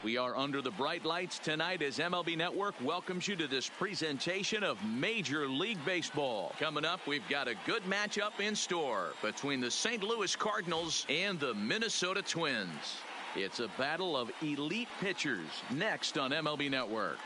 We are under the bright lights tonight as MLB Network welcomes you to this presentation of Major League Baseball. Coming up, we've got a good matchup in store between the St. Louis Cardinals and the Minnesota Twins. It's a battle of elite pitchers next on MLB Network.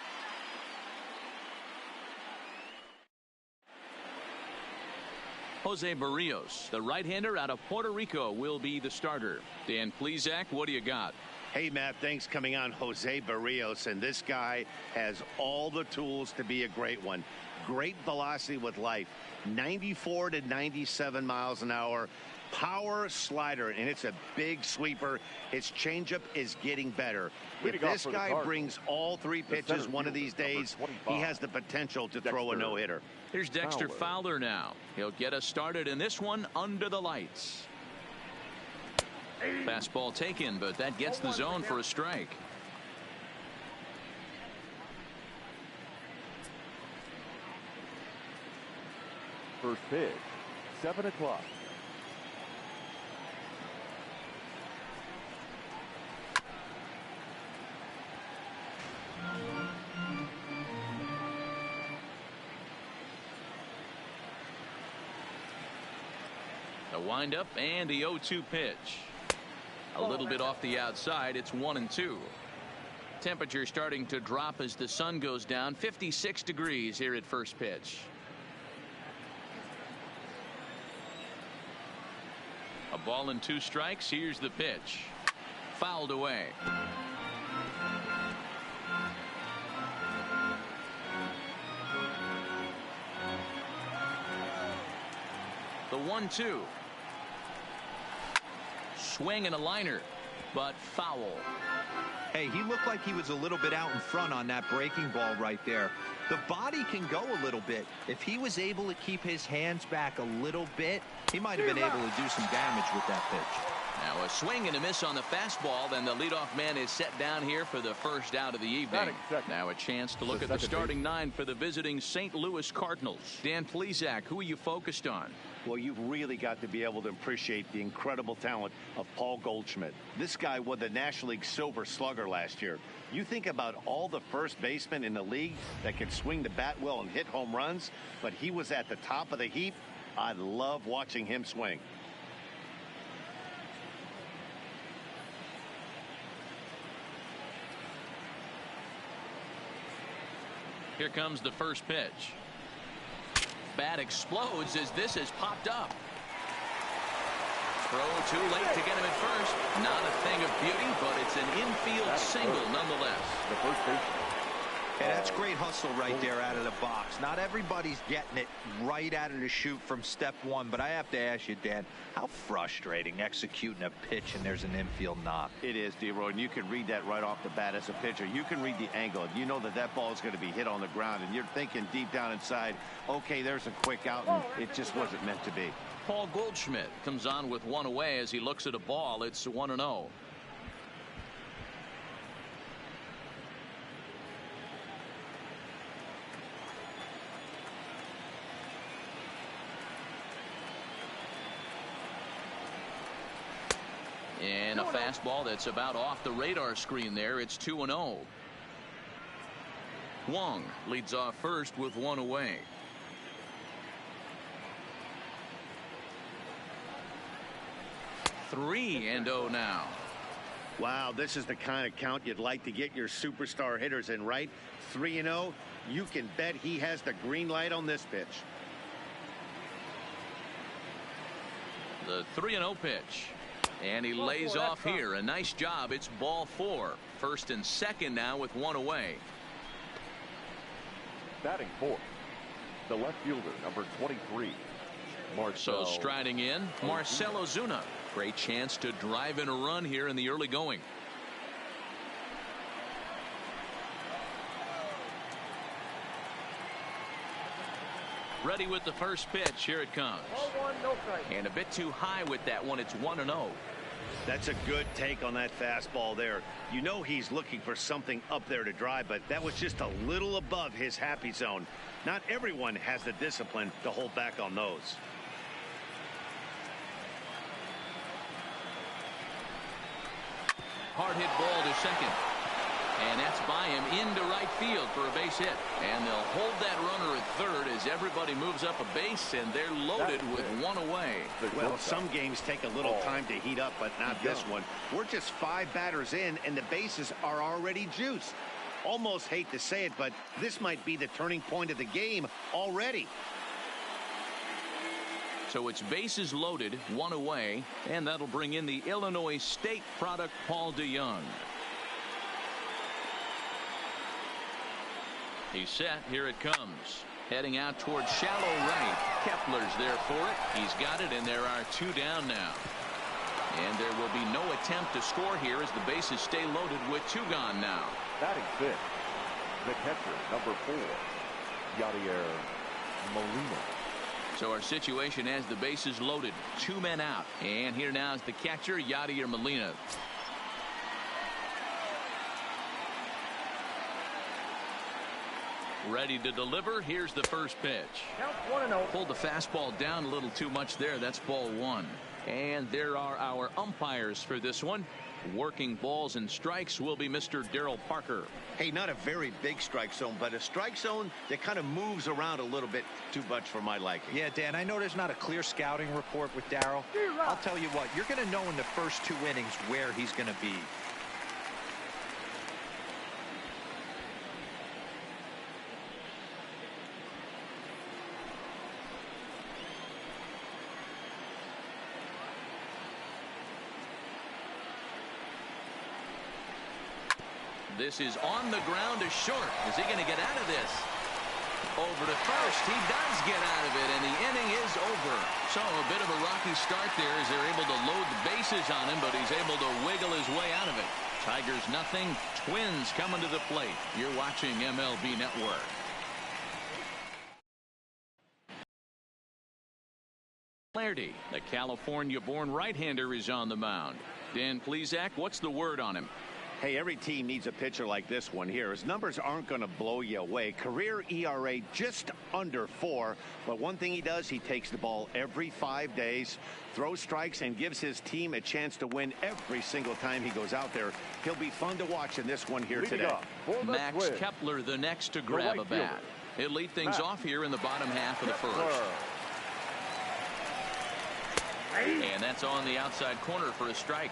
Jose Barrios, the right-hander out of Puerto Rico, will be the starter. Dan Plesac, what do you got? Hey, Matt, thanks. Coming on Jose Barrios, and this guy has all the tools to be a great one. Great velocity with life, 94 to 97 miles an hour. Power slider, and it's a big sweeper. His changeup is getting better. If this guy brings all three pitches one of these days, he has the potential to throw a no-hitter. Here's Dexter Fowler now. He'll get us started in this one under the lights. Fastball taken, but that gets the zone for a strike. First pitch, 7 o'clock. The windup and the 0-2 pitch. A little bit off the outside. It's 1-2. Temperature starting to drop as the sun goes down. 56 degrees here at first pitch. A ball and 2 strikes. Here's the pitch. Fouled away. The 1-2. Swing and a liner, but foul. Hey, he looked like he was a little bit out in front on that breaking ball right there. The body can go a little bit. If he was able to keep his hands back a little bit, he might have been able to do some damage with that pitch. Now a swing and a miss on the fastball. Then the leadoff man is set down here for the first out of the evening. Now a chance to look at the starting 9 for the visiting St. Louis Cardinals. Dan Plesac, who are you focused on? Well, you've really got to be able to appreciate the incredible talent of Paul Goldschmidt. This guy won the National League Silver Slugger last year. You think about all the first basemen in the league that can swing the bat well and hit home runs, but he was at the top of the heap. I love watching him swing. Here comes the first pitch. Bat explodes as this has popped up. Throw too late to get him at first. Not a thing of beauty, but it's an infield single nonetheless. The first baseman. Hey, that's great hustle right there out of the box. Not everybody's getting it right out of the chute from step one, but I have to ask you, Dan, how frustrating executing a pitch and there's an infield knock. It is, D-Roy, and you can read that right off the bat as a pitcher. You can read the angle. You know that that ball is going to be hit on the ground, and you're thinking deep down inside, okay, there's a quick out, and it just wasn't meant to be. Paul Goldschmidt comes on with one away as he looks at a ball. It's 1-0. And a fastball that's about off the radar screen there. It's 2-0. Wong leads off first with one away. Three and 0 now. Wow, this is the kind of count you'd like to get your superstar hitters in, right? 3-0. You can bet he has the green light on this pitch. The 3-0 pitch. And he lays off here. A nice job. It's ball 4. First and second now with one away. Batting fourth, the left fielder, number 23. So striding in, Marcell Ozuna. Great chance to drive in a run here in the early going. Ready with the first pitch. Here it comes. And a bit too high with that one. It's 1-0. That's a good take on that fastball there. You know he's looking for something up there to drive, but that was just a little above his happy zone. Not everyone has the discipline to hold back on those. Hard hit ball to second. And that's by him into right field for a base hit. And they'll hold that runner at third as everybody moves up a base, and they're loaded with one away. Well, some games take a little time to heat up, but not this one. We're just 5 batters in, and the bases are already juiced. Almost hate to say it, but this might be the turning point of the game already. So it's bases loaded, one away, and that'll bring in the Illinois State product, Paul DeYoung. He's set. Here it comes. Heading out towards shallow right. Kepler's there for it. He's got it, and there are 2 down now. And there will be no attempt to score here as the bases stay loaded with 2 gone now. Batting 5th, the catcher, number 4, Yadier Molina. So our situation has the bases loaded, 2 men out. And here now is the catcher, Yadier Molina. Ready to deliver. Here's the first pitch. Count 1-0. Pulled the fastball down a little too much there. That's ball 1. And there are our umpires for this one. Working balls and strikes will be Mr. Darryl Parker. Hey, not a very big strike zone, but a strike zone that kind of moves around a little bit too much for my liking. Yeah, Dan, I know there's not a clear scouting report with Darryl. I'll tell you what, you're going to know in the first 2 innings where he's going to be. This is on the ground to short. Is he going to get out of this? Over to first. He does get out of it, and the inning is over. So a bit of a rocky start there as they're able to load the bases on him, but he's able to wiggle his way out of it. Tigers nothing. Twins coming to the plate. You're watching MLB Network. Flaherty, the California-born right-hander, is on the mound. Dan Plesac, what's the word on him? Hey, every team needs a pitcher like this one here. His numbers aren't going to blow you away. Career ERA just under 4. But one thing he does, he takes the ball every 5 days, throws strikes, and gives his team a chance to win every single time he goes out there. He'll be fun to watch in this one here today. Max Kepler, the next to grab a bat. He'll lead things off here in the bottom half of the first. And that's on the outside corner for a strike.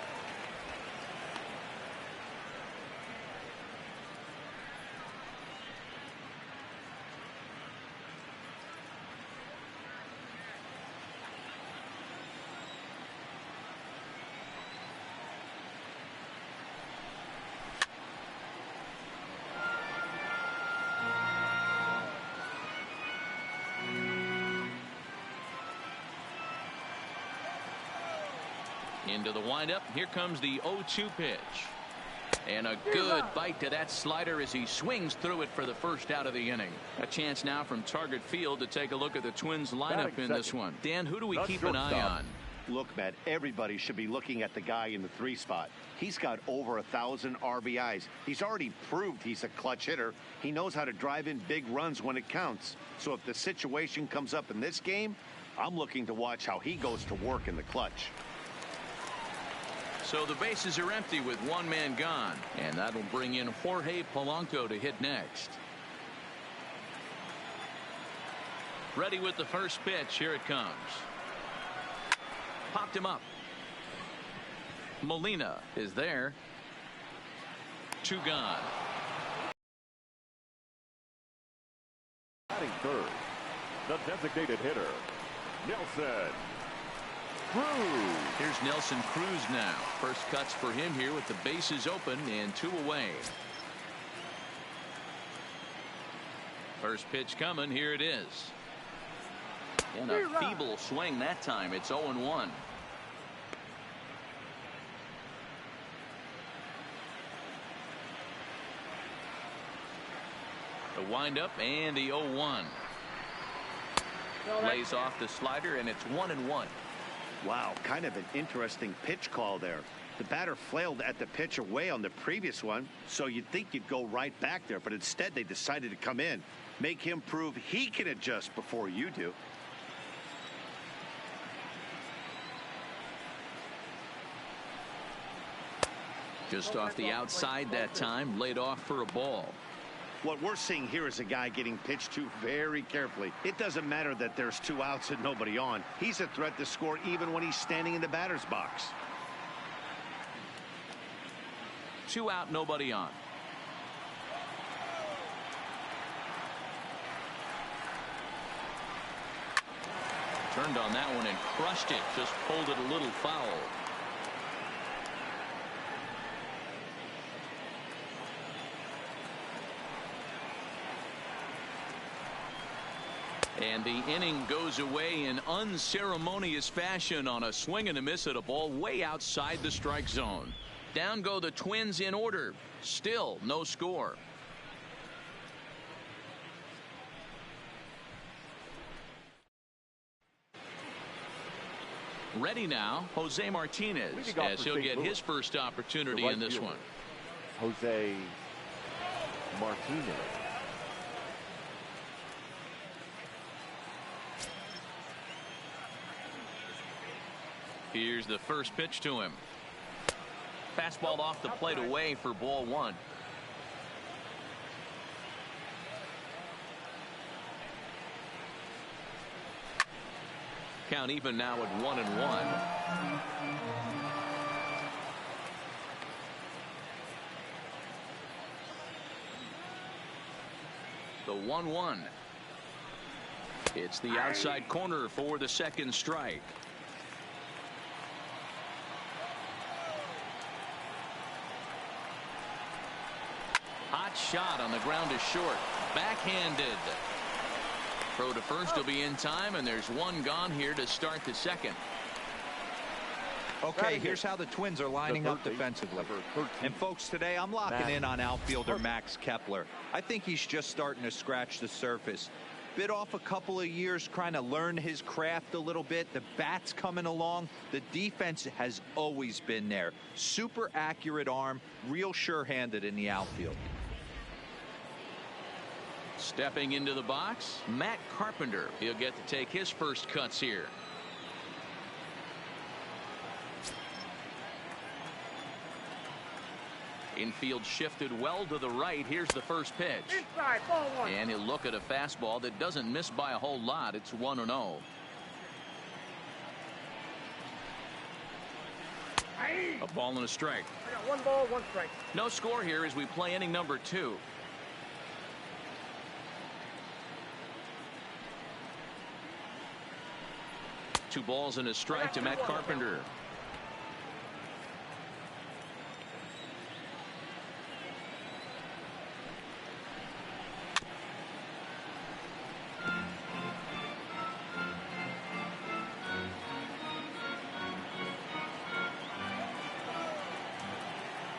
Into the windup. Here comes the 0-2 pitch. And a good bite to that slider as he swings through it for the first out of the inning. A chance now from Target Field to take a look at the Twins lineup in this one. Dan, who do we keep an eye on? Look, Matt, everybody should be looking at the guy in the 3 spot. He's got over 1,000 RBIs. He's already proved he's a clutch hitter. He knows how to drive in big runs when it counts. So if the situation comes up in this game, I'm looking to watch how he goes to work in the clutch. So the bases are empty with 1 man gone, and that'll bring in Jorge Polanco to hit next. Ready with the first pitch. Here it comes. Popped him up. Molina is there. 2 gone. Batting 3rd, the designated hitter, Nelson Cruz. Here's Nelson Cruz now. First cuts for him here with the bases open and 2 away. First pitch coming. Here it is. And a feeble swing that time. It's 0-1. The windup and the 0-1. Lays off the slider, and it's 1-1. Wow, kind of an interesting pitch call there. The batter flailed at the pitch away on the previous one, so you'd think you'd go right back there, but instead they decided to come in. Make him prove he can adjust before you do. Just off the outside that time, laid off for a ball. What we're seeing here is a guy getting pitched to very carefully. It doesn't matter that there's 2 outs and nobody on. He's a threat to score even when he's standing in the batter's box. 2 out, nobody on. Turned on that one and crushed it. Just pulled it a little foul. And the inning goes away in unceremonious fashion on a swing and a miss at a ball way outside the strike zone. Down go the Twins in order. Still no score. Ready now, Jose Martinez, as he'll get his first opportunity in this one. Jose Martinez. Here's the first pitch to him. Fastball off the plate away for ball 1. Count even now at 1-1. The 1-1. It's the outside corner for the second strike. Hot shot on the ground is short. Backhanded. Throw to first will be in time, and there's one gone here to start the second. Okay, here's how the Twins are lining up defensively. And folks, today I'm locking in on outfielder Max Kepler. I think he's just starting to scratch the surface. Bit off a couple of years trying to learn his craft a little bit. The bat's coming along. The defense has always been there. Super accurate arm, real sure-handed in the outfield. Stepping into the box, Matt Carpenter. He'll get to take his first cuts here. Infield shifted well to the right. Here's the first pitch. Inside, ball 1. And he'll look at a fastball that doesn't miss by a whole lot. It's 1-0. A ball and a strike. I got 1 ball, 1 strike. No score here as we play inning number 2. Two balls and a strike to Matt Carpenter.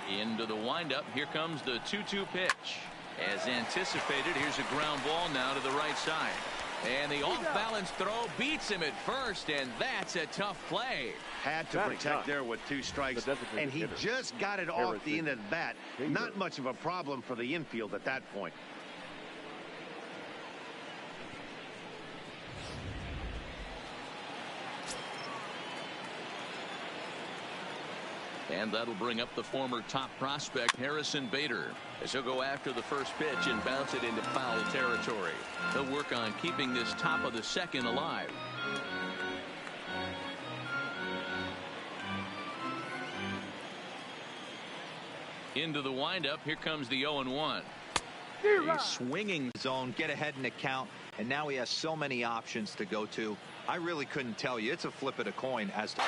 Into the windup. Here comes the 2-2 pitch. As anticipated, here's a ground ball now to the right side. And the off-balance throw beats him at first, and that's a tough play. Had to protect there with 2 strikes, and he just got it off the end of the bat. Not much of a problem for the infield at that point. And that'll bring up the former top prospect Harrison Bader as he'll go after the first pitch and bounce it into foul territory. He'll work on keeping this top of the second alive. Into the windup. Here comes the 0-1. He's swinging zone, get ahead in the count, and now he has so many options to go to. I really couldn't tell you. It's a flip of the coin as to 3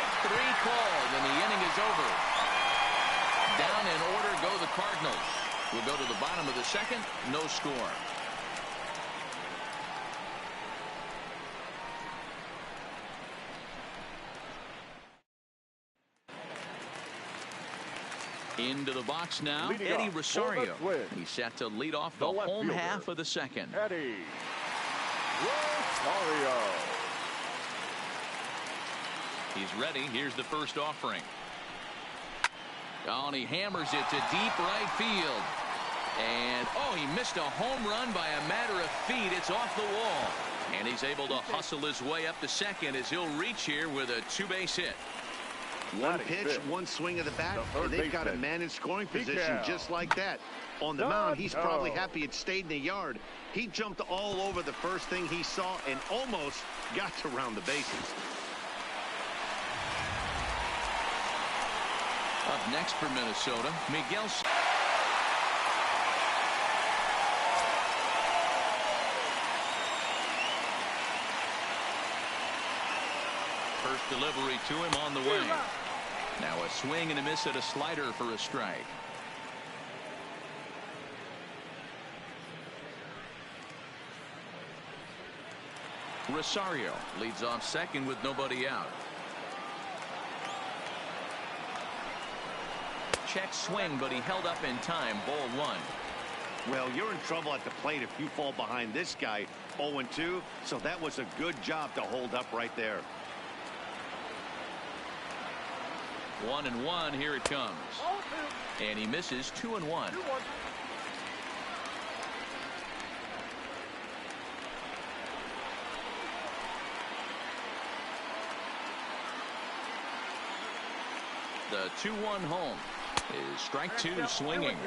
called, and the inning is over. Down in order go the Cardinals. We'll go to the bottom of the second. No score. Into the box now, Eddie Rosario. He's set to lead off the home half of the second. Eddie Rosario. He's ready. Here's the first offering. Oh, and he hammers it to deep right field. And, oh, he missed a home run by a matter of feet. It's off the wall. And he's able to hustle his way up to second as he'll reach here with a 2-base hit. One pitch, one swing of the bat, and they've got a man in scoring position just like that. On the mound, he's probably happy it stayed in the yard. He jumped all over the first thing he saw and almost got to round the bases. Up next for Minnesota, Miguel. First delivery to him on the way. Now a swing and a miss at a slider for a strike. Rosario leads off second with nobody out. Check swing, but he held up in time. Ball one. Well, you're in trouble at the plate if you fall behind this guy 0-2, so that was a good job to hold up right there. 1-1, here it comes. And he misses 2-1. The 2-1 home is strike two swinging.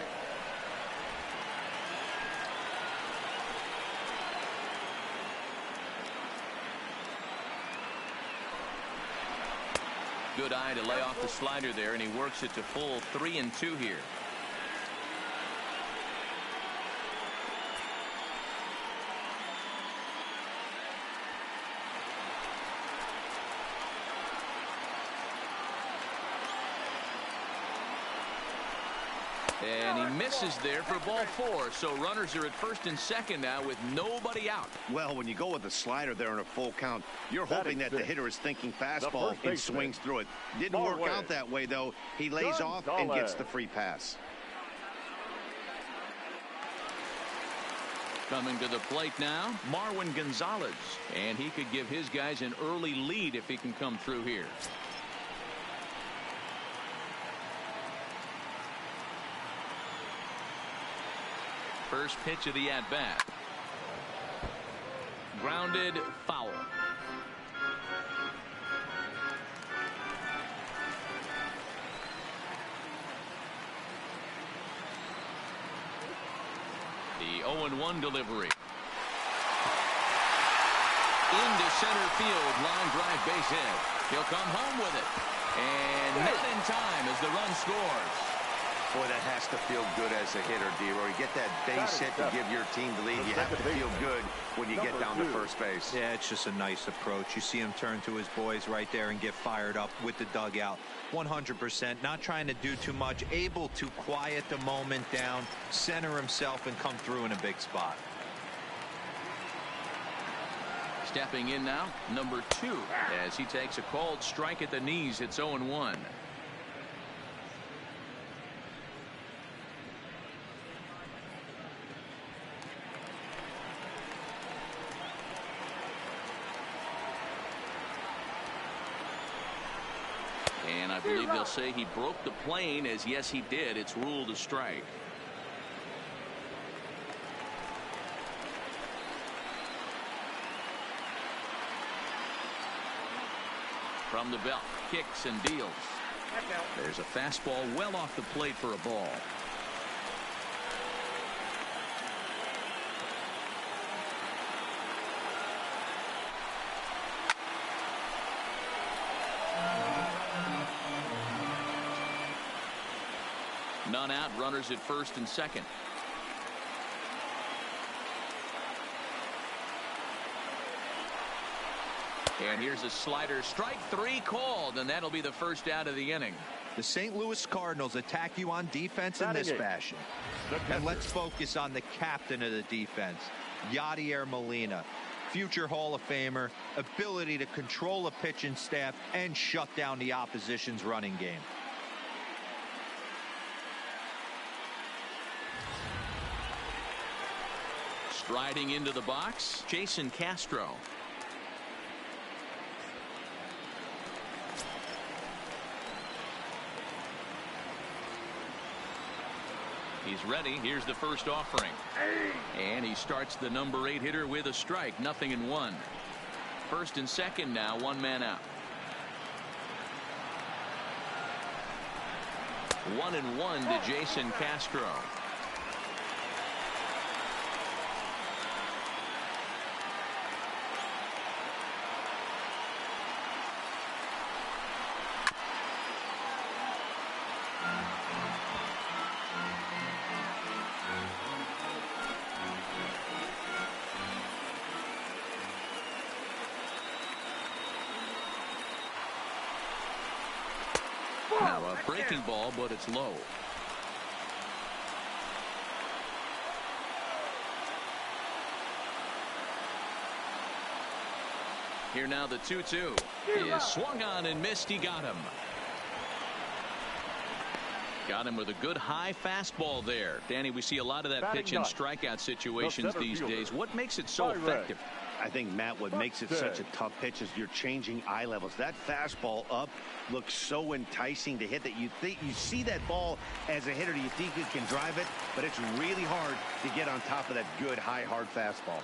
Good eye to lay off the slider there, and he works it to full 3-2 here. And he misses there for ball four. So runners are at first and second now with nobody out. Well, when you go with a slider there in a full count, you're hoping that the hitter is thinking fastball and swings through it. Didn't work out that way, though. He lays off and gets the free pass. Coming to the plate now, Marwin Gonzalez. And he could give his guys an early lead if he can come through here. First pitch of the at-bat. Grounded, foul. The 0-1 delivery. Into center field, line drive base hit. He'll come home with it. And not in time as the run scores. Boy, that has to feel good as a hitter, D-Roy. You get that base hit to give your team the lead. You have to feel good when you get down to first base. Yeah, it's just a nice approach. You see him turn to his boys right there and get fired up with the dugout. 100%, not trying to do too much, able to quiet the moment down, center himself, and come through in a big spot. Stepping in now, number 2, as he takes a called strike at the knees. It's 0-1. And I believe they'll say he broke the plane, as yes he did. It's ruled a strike. From the belt, kicks and deals. There's a fastball well off the plate for a ball. None out, runners at first and second. And here's a slider, strike 3 called, and that'll be the first out of the inning. The St. Louis Cardinals attack you on defense in this fashion. And let's focus on the captain of the defense, Yadier Molina. Future Hall of Famer, ability to control a pitching staff and shut down the opposition's running game. Striding into the box, Jason Castro. He's ready. Here's the first offering. And he starts the number 8 hitter with a strike. 0-1. First and second now, 1 man out. 1-1 to Jason Castro. Now a breaking ball, but it's low. Here now the 2-2 is swung on and missed. He got him. Got him with a good high fastball there. Danny, we see a lot of that pitch in strikeout situations these days. What makes it so effective? I think, Matt, what makes it such a tough pitch is you're changing eye levels. That fastball up looks so enticing to hit that you see that ball as a hitter, you think you can drive it, but it's really hard to get on top of that good high hard fastball.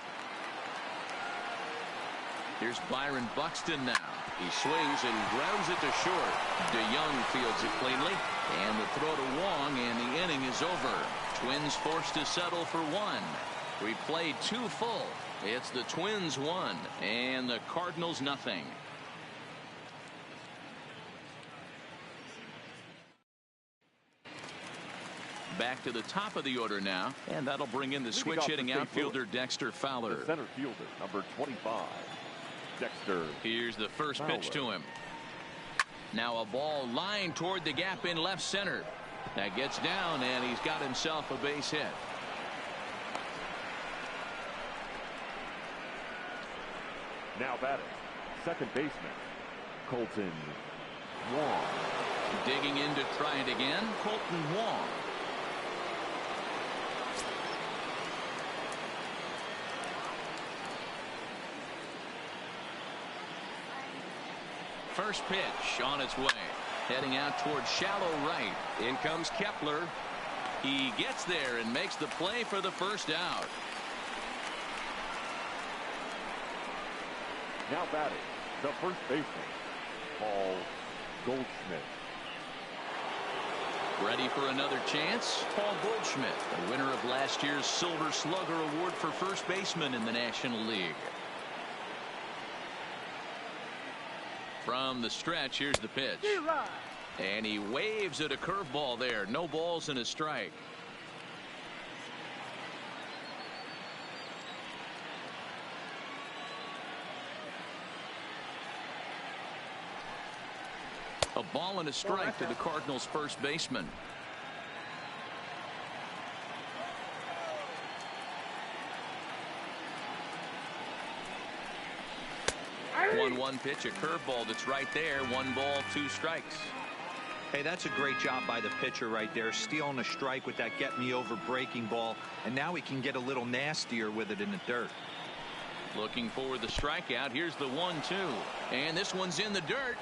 Here's Byron Buxton now. He swings and grounds it to short. DeYoung fields it cleanly, and the throw to Wong, and the inning is over. Twins forced to settle for one. We played 2 full. It's the Twins 1 and the Cardinals nothing. Back to the top of the order now, and that'll bring in the switch hitting outfielder Dexter Fowler. The center fielder, number 25, Dexter. Here's the first pitch to him. Now a ball lined toward the gap in left center. That gets down, and he's got himself a base hit. Now batting, second baseman, Colton Wong. Digging in to try it again, Colton Wong. First pitch on its way. Heading out towards shallow right. In comes Kepler. He gets there and makes the play for the first out. Now batting, the first baseman, Paul Goldschmidt. Ready for another chance? Paul Goldschmidt, the winner of last year's Silver Slugger Award for first baseman in the National League. From the stretch, here's the pitch. And he waves at a curveball there. No balls and a strike. A ball and a strike to the Cardinals' first baseman. One pitch, a curveball that's right there. 1 ball, 2 strikes. Hey, that's a great job by the pitcher right there, stealing a strike with that get me over breaking ball, and now he can get a little nastier with it in the dirt. Looking for the strikeout. Here's the 1-2, and this one's in the dirt.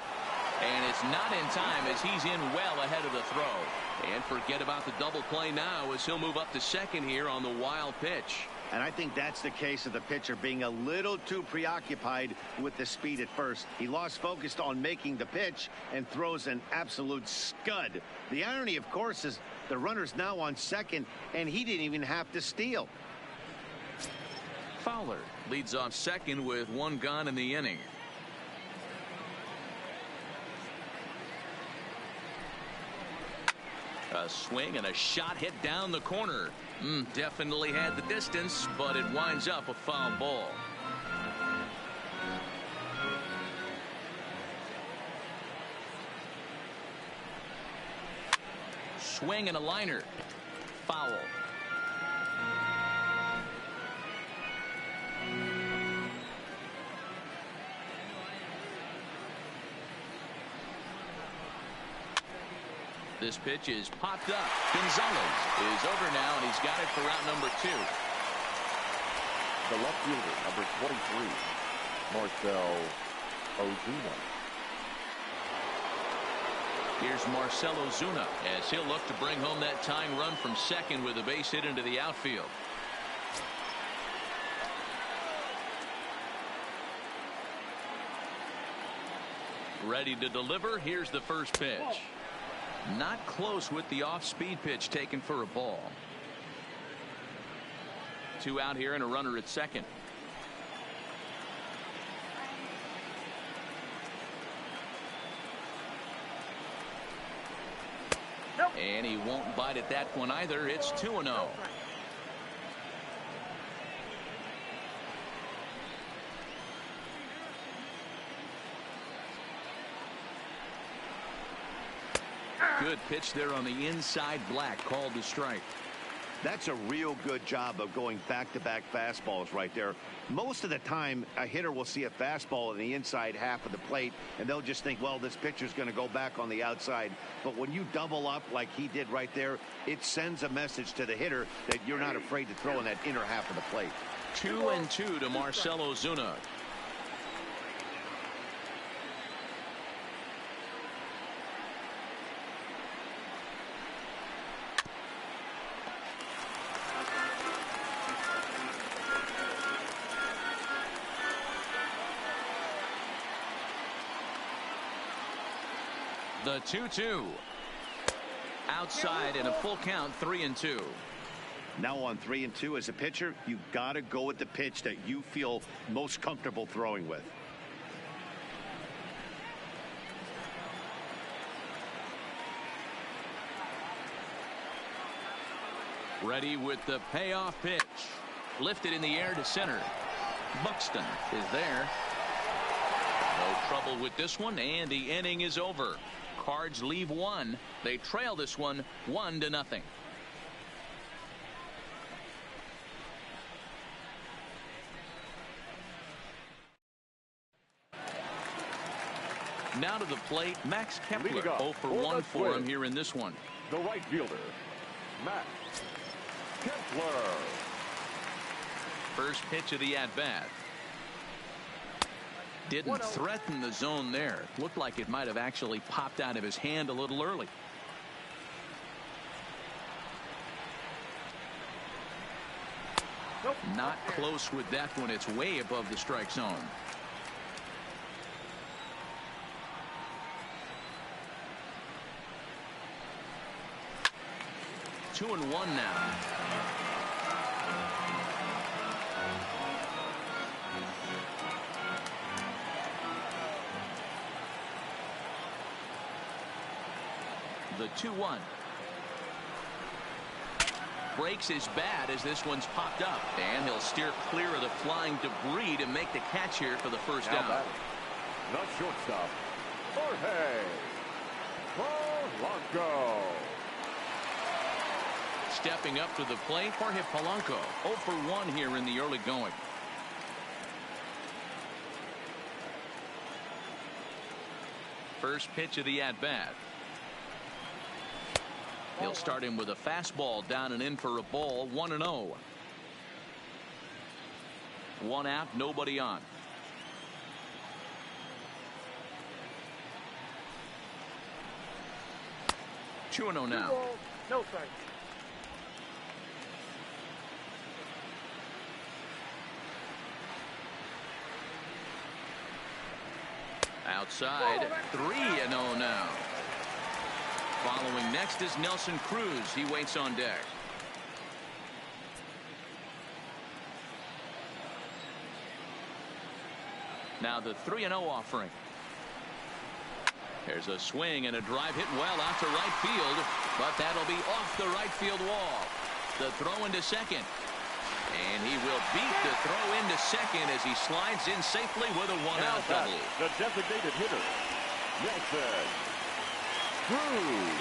And it's not in time as he's in well ahead of the throw. And forget about the double play now as he'll move up to second here on the wild pitch. And I think that's the case of the pitcher being a little too preoccupied with the speed at first. He lost focus on making the pitch and throws an absolute scud. The irony, of course, is the runner's now on second, and he didn't even have to steal. Fowler leads off second with 1 gone in the inning. A swing and a shot hit down the corner. Definitely had the distance, but it winds up a foul ball. Swing and a liner. Foul. This pitch is popped up. Gonzalez is over now, and he's got it for route number 2. The left fielder, number 23, Marcell Ozuna. Here's Marcell Ozuna as he'll look to bring home that tying run from second with a base hit into the outfield. Ready to deliver. Here's the first pitch. Not close with the off-speed pitch taken for a ball. 2 out here and a runner at second. Nope. And he won't bite at that one either. It's 2-0. Good pitch there on the inside, Black called the strike. That's a real good job of going back-to-back fastballs right there. Most of the time, a hitter will see a fastball in the inside half of the plate, and they'll just think, well, this pitcher's going to go back on the outside. But when you double up like he did right there, it sends a message to the hitter that you're not afraid to throw in that inner half of the plate. 2-2 to Marcell Ozuna. The 2-2. Outside in a full count, 3-2. Now on 3-2 as a pitcher, you've got to go with the pitch that you feel most comfortable throwing with. Ready with the payoff pitch. Lifted in the air to center. Buxton is there. No trouble with this one, and the inning is over. Cards leave one. They trail this one 1-0. Now to the plate, Max Kepler. 0 for 1 for him here in this one. The right fielder, Max Kepler. First pitch of the at-bat. Didn't threaten the zone there. Looked like it might have actually popped out of his hand a little early. Nope. Not close with that one. It's way above the strike zone. Two and one now. The 2-1. Breaks his bat as this one's popped up, and he'll steer clear of the flying debris to make the catch here for the first down. The shortstop, Jorge Polanco. Stepping up to the plate, Jorge Polanco. 0 for 1 here in the early going. First pitch of the at-bat. He'll start him with a fastball down and in for a ball. 1-0. 1 out, nobody on. Two and 0 now. No strike. Outside, 3-0 now. Following next is Nelson Cruz. He waits on deck. Now the 3-0 offering. There's a swing and a drive hit well out to right field, but that'll be off the right field wall. The throw into second. And he will beat the throw into second as he slides in safely with a one-out double. The designated hitter, Nelson Cruz.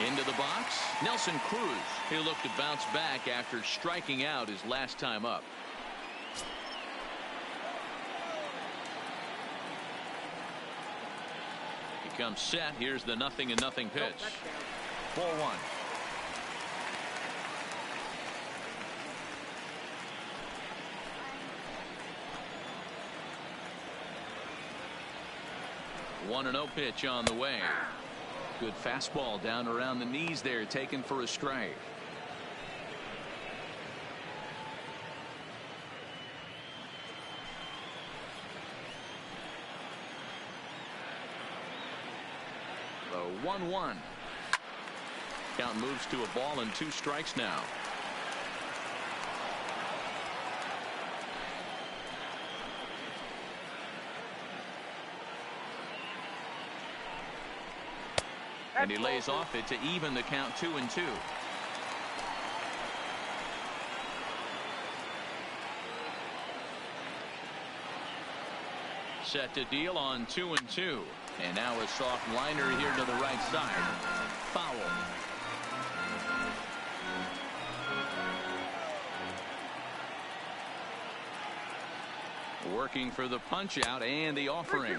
Into the box, Nelson Cruz. He'll look to bounce back after striking out his last time up. He comes set. Here's the 0-0 pitch. 4-1. One and 0 pitch on the way. Good fastball down around the knees there, taken for a strike. The 1-1. Count moves to a ball and 2 strikes now. And he lays off it to even the count 2-2. Set to deal on 2-2. And now a soft liner here to the right side. Foul. Working for the punch out and the offering.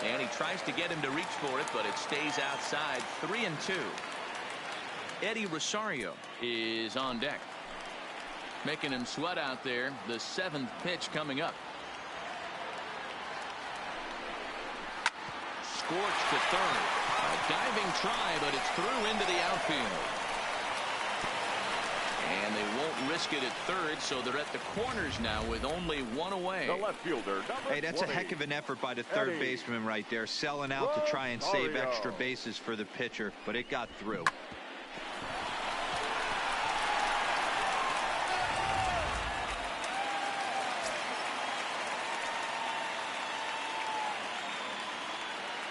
And he tries to get him to reach for it, but it stays outside. 3-2. Eddie Rosario is on deck. Making him sweat out there. The 7th pitch coming up. Scorched to third. A diving try, but it's through into the outfield. And they won't risk it at third, so they're at the corners now with only 1 away. The left fielder, hey, that's 20. A heck of an effort by the third baseman right there, selling out to try and save extra bases for the pitcher, but it got through.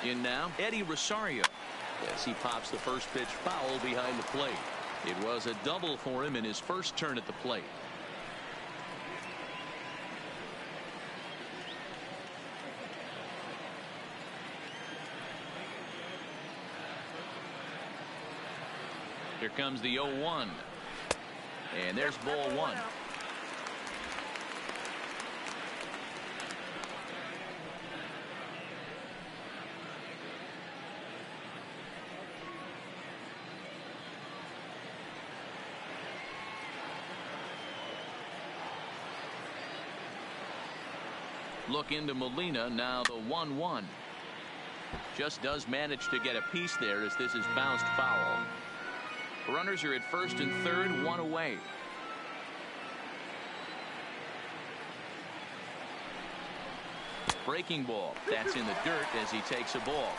In now, Eddie Rosario. As he pops the first pitch foul behind the plate. It was a double for him in his first turn at the plate. Here comes the 0-1. And there's ball 1. Look into Molina, now the 1-1. Just does manage to get a piece there as this is bounced foul. Runners are at first and third, 1 away. Breaking ball. That's in the dirt as he takes a ball.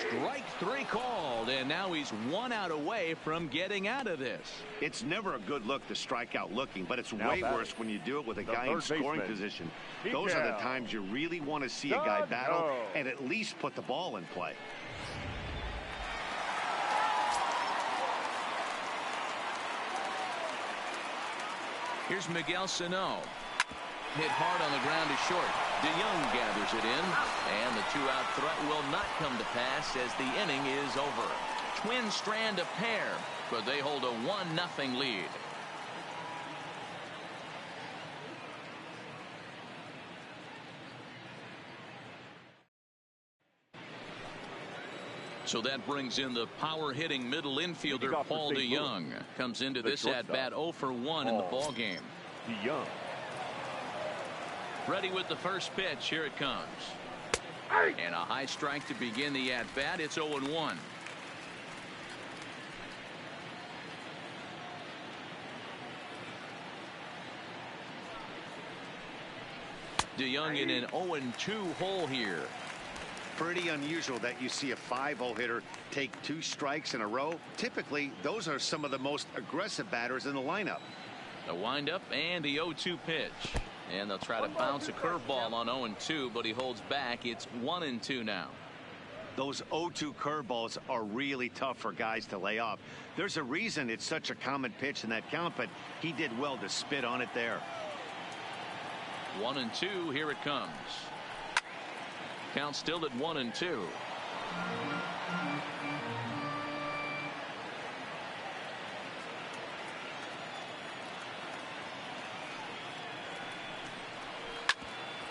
Strike 3 called, and now he's 1 out away from getting out of this. It's never a good look to strike out looking, but it's way worse when you do it with a guy in scoring position. Those are the times you really want to see a guy battle and at least put the ball in play. Here's Miguel Sano. Hit hard on the ground to short. DeYoung gathers it in, and the 2-out threat will not come to pass as the inning is over. Twin strand a pair, but they hold a 1-0 lead. So that brings in the power-hitting middle infielder Paul DeYoung. Comes into this at-bat 0 for 1 in the ballgame. DeYoung. Ready with the first pitch. Here it comes. And a high strike to begin the at-bat. It's 0-1. DeYoung in an 0-2 hole here. Pretty unusual that you see a 5-0 hitter take 2 strikes in a row. Typically, those are some of the most aggressive batters in the lineup. The windup and the 0-2 pitch. And they'll try to bounce a curveball on 0-2, but he holds back. It's 1-2 now. Those 0-2 curveballs are really tough for guys to lay off. There's a reason it's such a common pitch in that count, but he did well to spit on it there. 1-2. Here it comes. Count still at 1-2.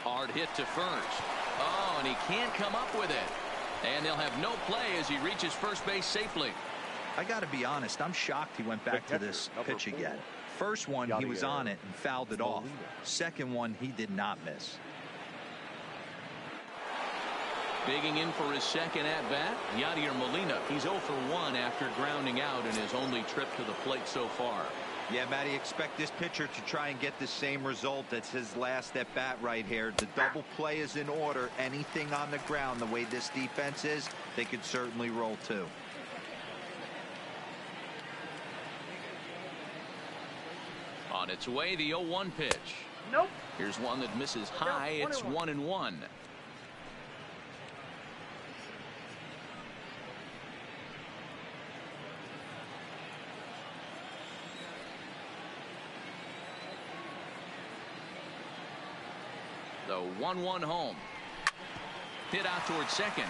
Hard hit to first. Oh, and he can't come up with it. And they'll have no play as he reaches first base safely. I got to be honest, I'm shocked he went back to this pitch again. First one, he was on it and fouled it off. Second one, he did not miss. Digging in for his second at-bat, Yadier Molina. He's 0 for 1 after grounding out in his only trip to the plate so far. Yeah, Matty, expect this pitcher to try and get the same result. That's his last at-bat right here. The double play is in order. Anything on the ground, the way this defense is, they could certainly roll too. On its way, the 0-1 pitch. Nope. Here's one that misses high. It's 1-1. The 1-1 home. Hit out towards second.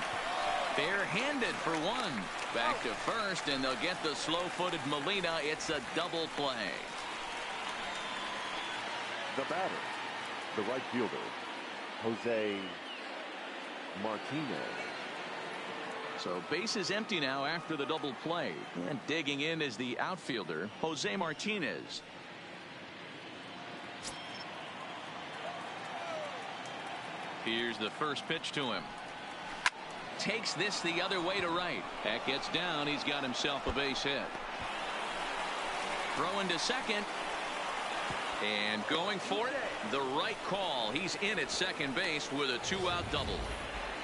Bare-handed for one. Back to first, and they'll get the slow-footed Molina. It's a double play. The batter, the right fielder, Jose Martinez. So base is empty now after the double play. And digging in is the outfielder, Jose Martinez. Here's the first pitch to him. Takes this the other way to right. That gets down. He's got himself a base hit. Throwing to second. And going for it. The right call. He's in at second base with a 2-out double.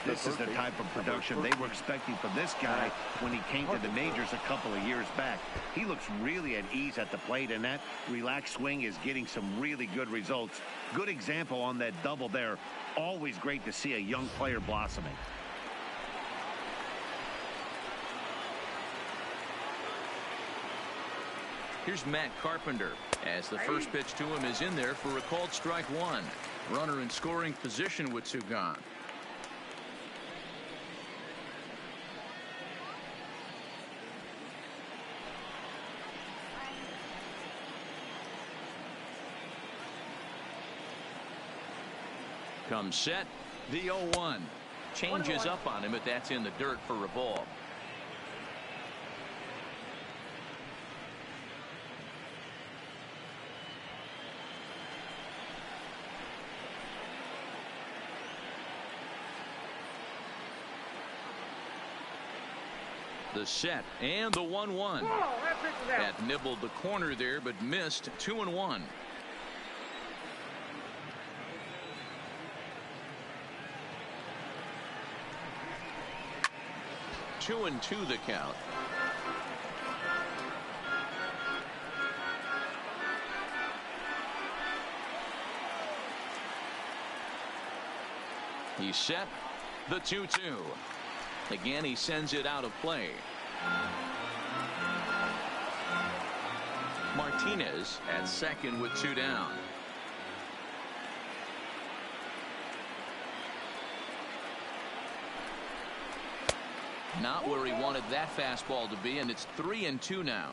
This is the type of production they were expecting from this guy when he came to the majors a couple of years back. He looks really at ease at the plate, and that relaxed swing is getting some really good results. Good example on that double there. Always great to see a young player blossoming. Here's Matt Carpenter as the first pitch to him is in there for a called strike one. Runner in scoring position with two gone. Comes set. The 0-1. Changes up on him, but that's in the dirt for a ball. The set and the 1-1. That nibbled the corner there, but missed. 2-1. 2-2 the count. He's set. The 2-2. Again, he sends it out of play. Martinez at second with two down. Not where he wanted that fastball to be, and it's 3-2 now.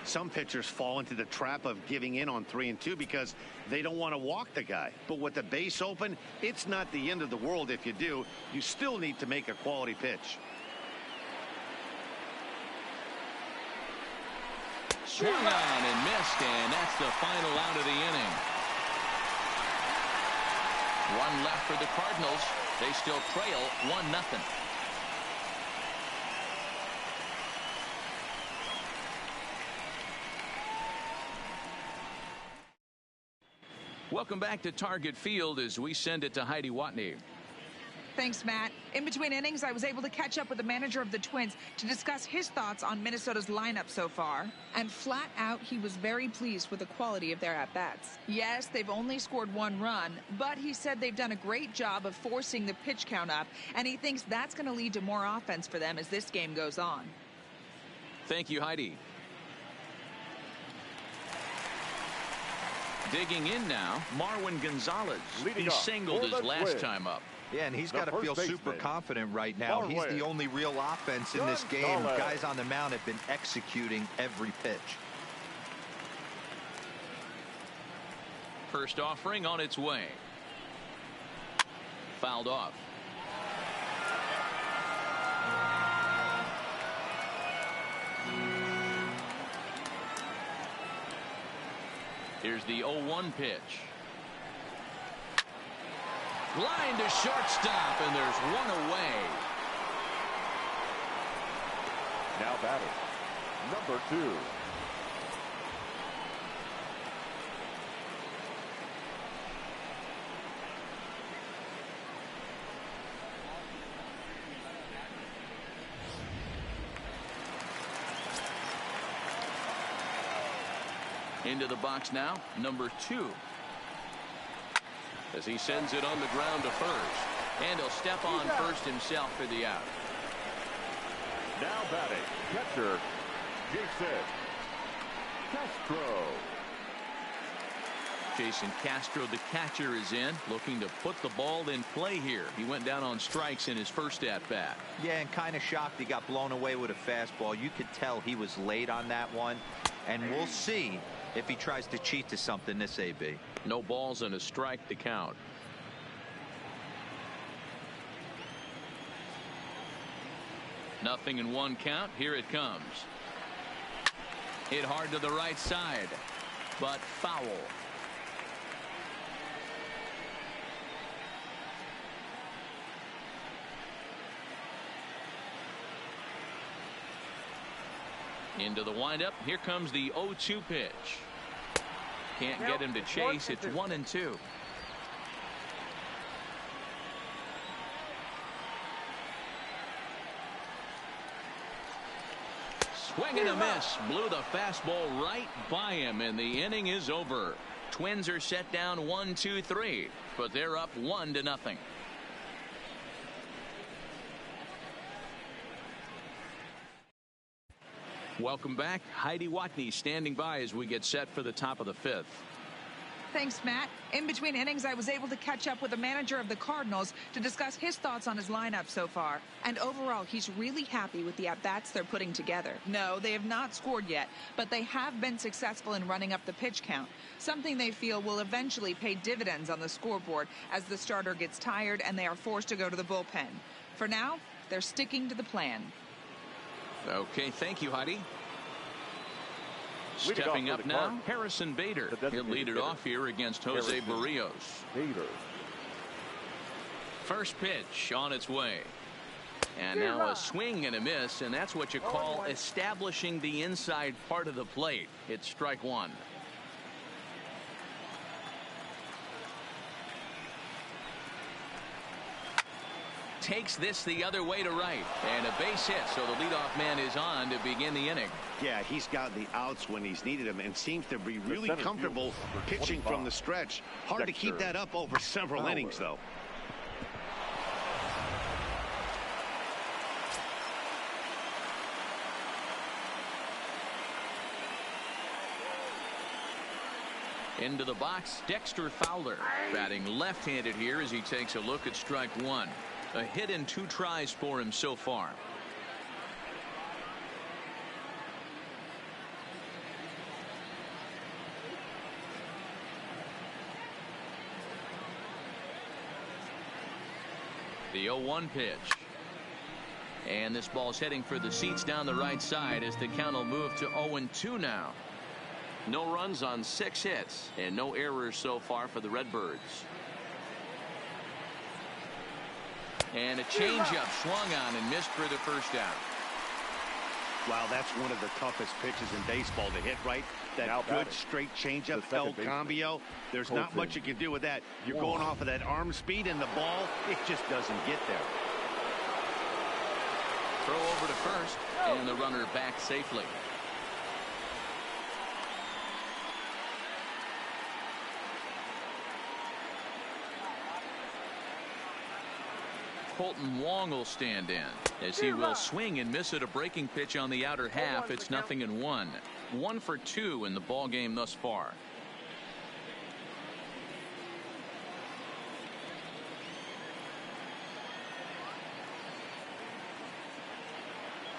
Some pitchers fall into the trap of giving in on 3-2 because they don't want to walk the guy. But with the base open, it's not the end of the world if you do. You still need to make a quality pitch. Swung on and missed, and that's the final out of the inning. One left for the Cardinals. They still trail 1-0. Welcome back to Target Field as we send it to Heidi Watney. Thanks, Matt. In between innings, I was able to catch up with the manager of the Twins to discuss his thoughts on Minnesota's lineup so far. And flat out, he was very pleased with the quality of their at-bats. Yes, they've only scored one run, but he said they've done a great job of forcing the pitch count up, and he thinks that's going to lead to more offense for them as this game goes on. Thank you, Heidi. Digging in now, Marwin Gonzalez. He singled his last time up. Yeah, and he's got to feel super confident right now. He's the only real offense in this game. Guys on the mound have been executing every pitch. First offering on its way. Fouled off. Here's the 0-1 pitch. Line to shortstop, and there's one away. Now batting, number 2. Into the box now, number 2. As he sends it on the ground to first. And he'll step on first himself for the out. Now batting, catcher, Jason Castro. Jason Castro, the catcher, is in, looking to put the ball in play here. He went down on strikes in his first at-bat. Yeah, and kind of shocked he got blown away with a fastball. You could tell he was late on that one. And we'll see if he tries to cheat to something this AB. No balls and a strike to count. Nothing in 1 count. Here it comes. Hit hard to the right side, but foul. Into the windup. Here comes the 0-2 pitch. Can't get him to chase. It's 1-2. Swing and a miss. Blew the fastball right by him, and the inning is over. Twins are set down 1-2-3, but they're up 1-0. Welcome back. Heidi Watney standing by as we get set for the top of the 5th. Thanks, Matt. In between innings, I was able to catch up with the manager of the Cardinals to discuss his thoughts on his lineup so far. And overall, he's really happy with the at-bats they're putting together. No, they have not scored yet, but they have been successful in running up the pitch count, something they feel will eventually pay dividends on the scoreboard as the starter gets tired and they are forced to go to the bullpen. For now, they're sticking to the plan. Okay, thank you, Heidi. Stepping up now, Harrison Bader. He'll lead it off here against Jose Barrios. First pitch on its way. And now a swing and a miss, and that's what you call establishing the inside part of the plate. It's strike 1. Takes this the other way to right, and a base hit, so the leadoff man is on to begin the inning. Yeah, he's got the outs when he's needed them and seems to be really comfortable pitching from the stretch. Hard to keep that up over several innings, though. Into the box, Dexter Fowler, batting left-handed here as he takes a look at strike 1. A hit in 2 tries for him so far. The 0-1 pitch. And this ball's heading for the seats down the right side as the count will move to 0-2 now. No runs on 6 hits and no errors so far for the Redbirds. And a changeup swung on and missed for the first out. Wow, that's one of the toughest pitches in baseball to hit right. That good straight changeup, El Cambio. There's not much you can do with that. You're going off of that arm speed, and the ball, it just doesn't get there. Throw over to first, and the runner back safely. Colton Wong will stand in as he will swing and miss at a breaking pitch on the outer half. It's 0-1. 1 for 2 in the ball game thus far.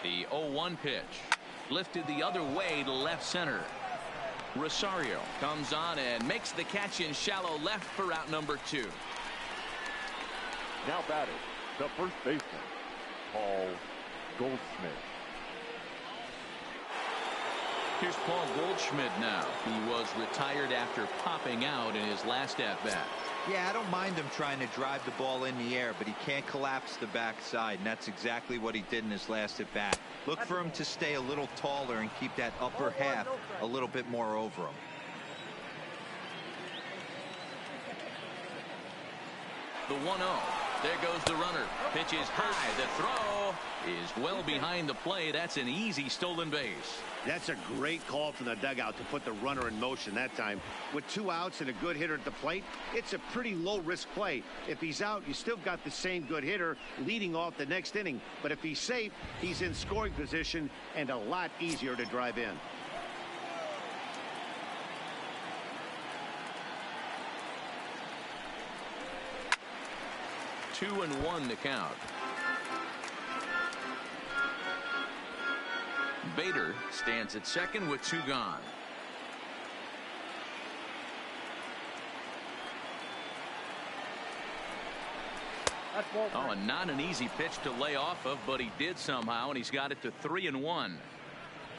The 0-1 pitch lifted the other way to left center. Rosario comes on and makes the catch in shallow left for out number 2. Now batting, the first baseman, Paul Goldschmidt. Here's Paul Goldschmidt now. He was retired after after popping out in his last at-bat. Yeah, I don't mind him trying to drive the ball in the air, but he can't collapse the backside, and that's exactly what he did in his last at-bat. Look for him to stay a little taller and keep that upper half a little bit more over him. The 1-0. There goes the runner. Pitch is high. The throw is well behind the play. That's an easy stolen base. That's a great call from the dugout to put the runner in motion that time. With 2 outs and a good hitter at the plate, it's a pretty low-risk play. If he's out, you still got the same good hitter leading off the next inning. But if he's safe, he's in scoring position and a lot easier to drive in. Two and one to count. Bader stands at second with 2 gone. Oh, and not an easy pitch to lay off of, but he did somehow, and he's got it to 3-1.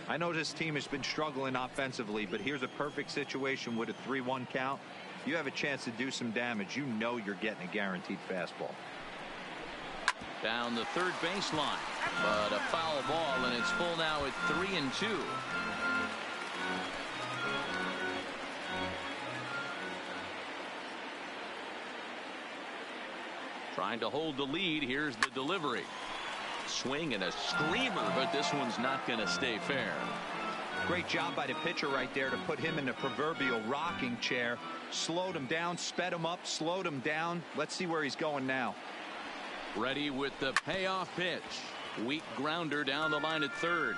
I know this team has been struggling offensively, but here's a perfect situation with a 3-1 count. You have a chance to do some damage. You know you're getting a guaranteed fastball. Down the third baseline, but a foul ball, and it's full now at 3-2. Trying to hold the lead. Here's the delivery. Swing and a screamer, but this one's not going to stay fair. Great job by the pitcher right there to put him in the proverbial rocking chair. Slowed him down, sped him up, slowed him down. Let's see where he's going now. Ready with the payoff pitch. Weak grounder down the line at third.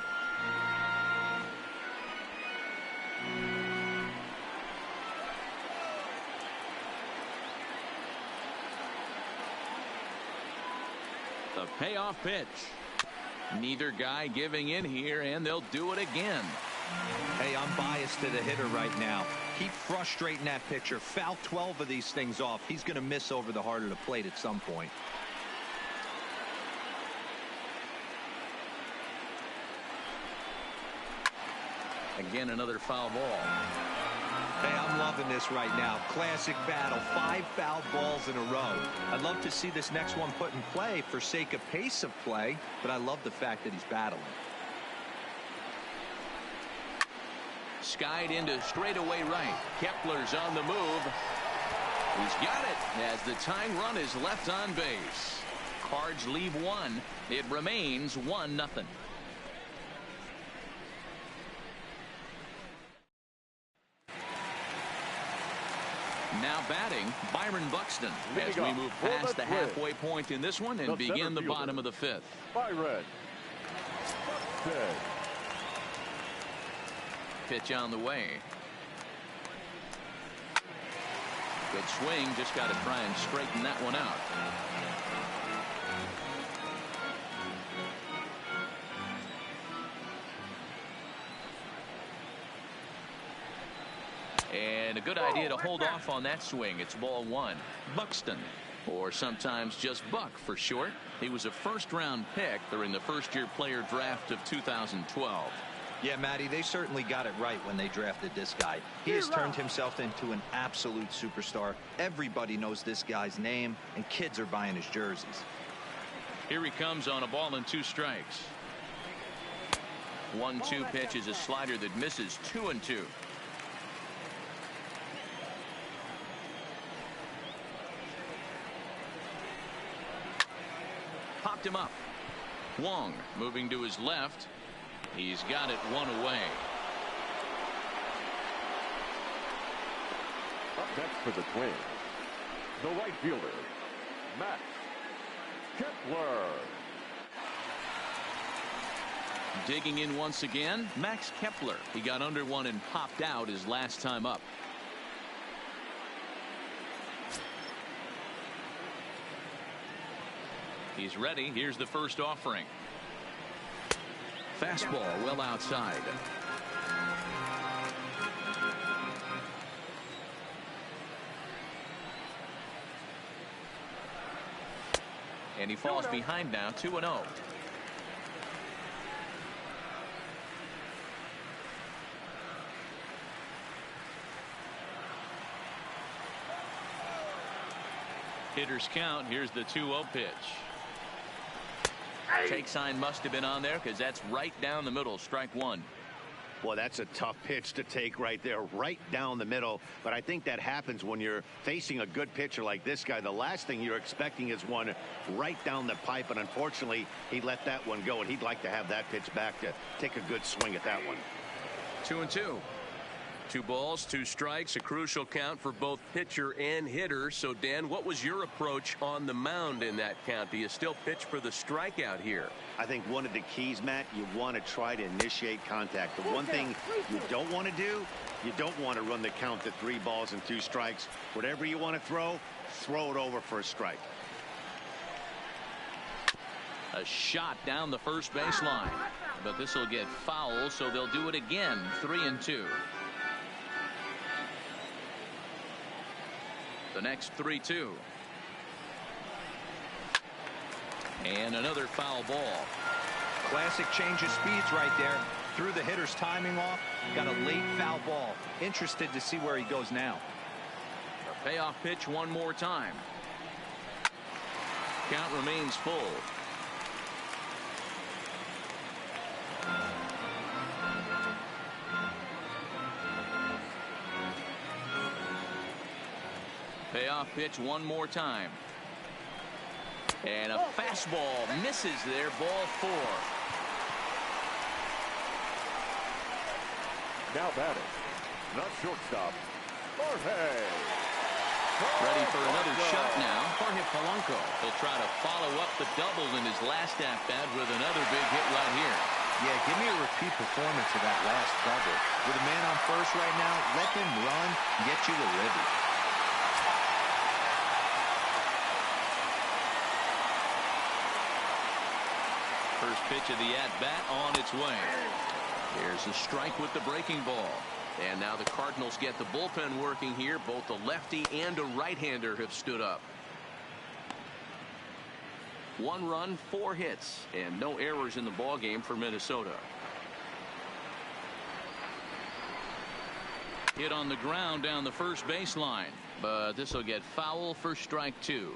The payoff pitch. Neither guy giving in here, and they'll do it again. Hey, I'm biased to the hitter right now. Keep frustrating that pitcher. Foul 12 of these things off. He's going to miss over the heart of the plate at some point. Again, another foul ball. Hey, I'm loving this right now. Classic battle. 5 foul balls in a row. I'd love to see this next one put in play for sake of pace of play, but I love the fact that he's battling. Skied into straightaway right. Kepler's on the move. He's got it as the tying run is left on base. Cards leave 1. It remains 1-0. Now batting, Byron Buxton, as we move past the halfway point in this one and begin the bottom of the 5th. Byron Buxton. Pitch on the way. Good swing, just got to try and straighten that one out. And a good idea to hold off on that swing. It's ball 1. Buxton, or sometimes just Buck for short. He was a first-round pick during the first-year player draft of 2012. Yeah, Matty, they certainly got it right when they drafted this guy. He has turned himself into an absolute superstar. Everybody knows this guy's name, and kids are buying his jerseys. Here he comes on a ball and 2 strikes. 1-2 pitch is a slider that misses. 2-2. Popped him up. Wong moving to his left. He's got it 1 away. Up next for the Twins, the right fielder, Max Kepler. Digging in once again, Max Kepler. He got under one and popped out his last time up. He's ready. Here's the first offering. Fastball well outside. And he falls behind now, 2-0. Hitter's count. Here's the 2-0 pitch. Take sign must have been on there because that's right down the middle. Strike one. Well, that's a tough pitch to take right there, right down the middle. But I think that happens when you're facing a good pitcher like this guy. The last thing you're expecting is one right down the pipe. And unfortunately, he let that one go. And he'd like to have that pitch back to take a good swing at that one. 2-2. 2 balls, 2 strikes, a crucial count for both pitcher and hitter. So, Dan, what was your approach on the mound in that count? Do you still pitch for the strikeout here? I think one of the keys, Matt, you want to try to initiate contact. The one thing you don't want to do, you don't want to run the count to 3 balls and 2 strikes. Whatever you want to throw it over for a strike. A shot down the first baseline, but this will get foul, so they'll do it again. 3-2. The next 3-2. And another foul ball. Classic change of speeds right there. Threw the hitter's timing off. Got a late foul ball. Interested to see where he goes now. A payoff pitch one more time. Count remains full. Payoff pitch one more time. And a fastball misses there. Ball 4. Now batting, the shortstop, Jorge. Ready for another shot now. Jorge Polanco. He'll try to follow up the double in his last at-bat with another big hit right here. Yeah, give me a repeat performance of that last double. With a man on first right now, let him run, get you a ribby. First pitch of the at-bat on its way. Here's a strike with the breaking ball. And now the Cardinals get the bullpen working here. Both a lefty and a right-hander have stood up. 1 run, 4 hits, and no errors in the ballgame for Minnesota. Hit on the ground down the first baseline, but this will get foul for strike 2.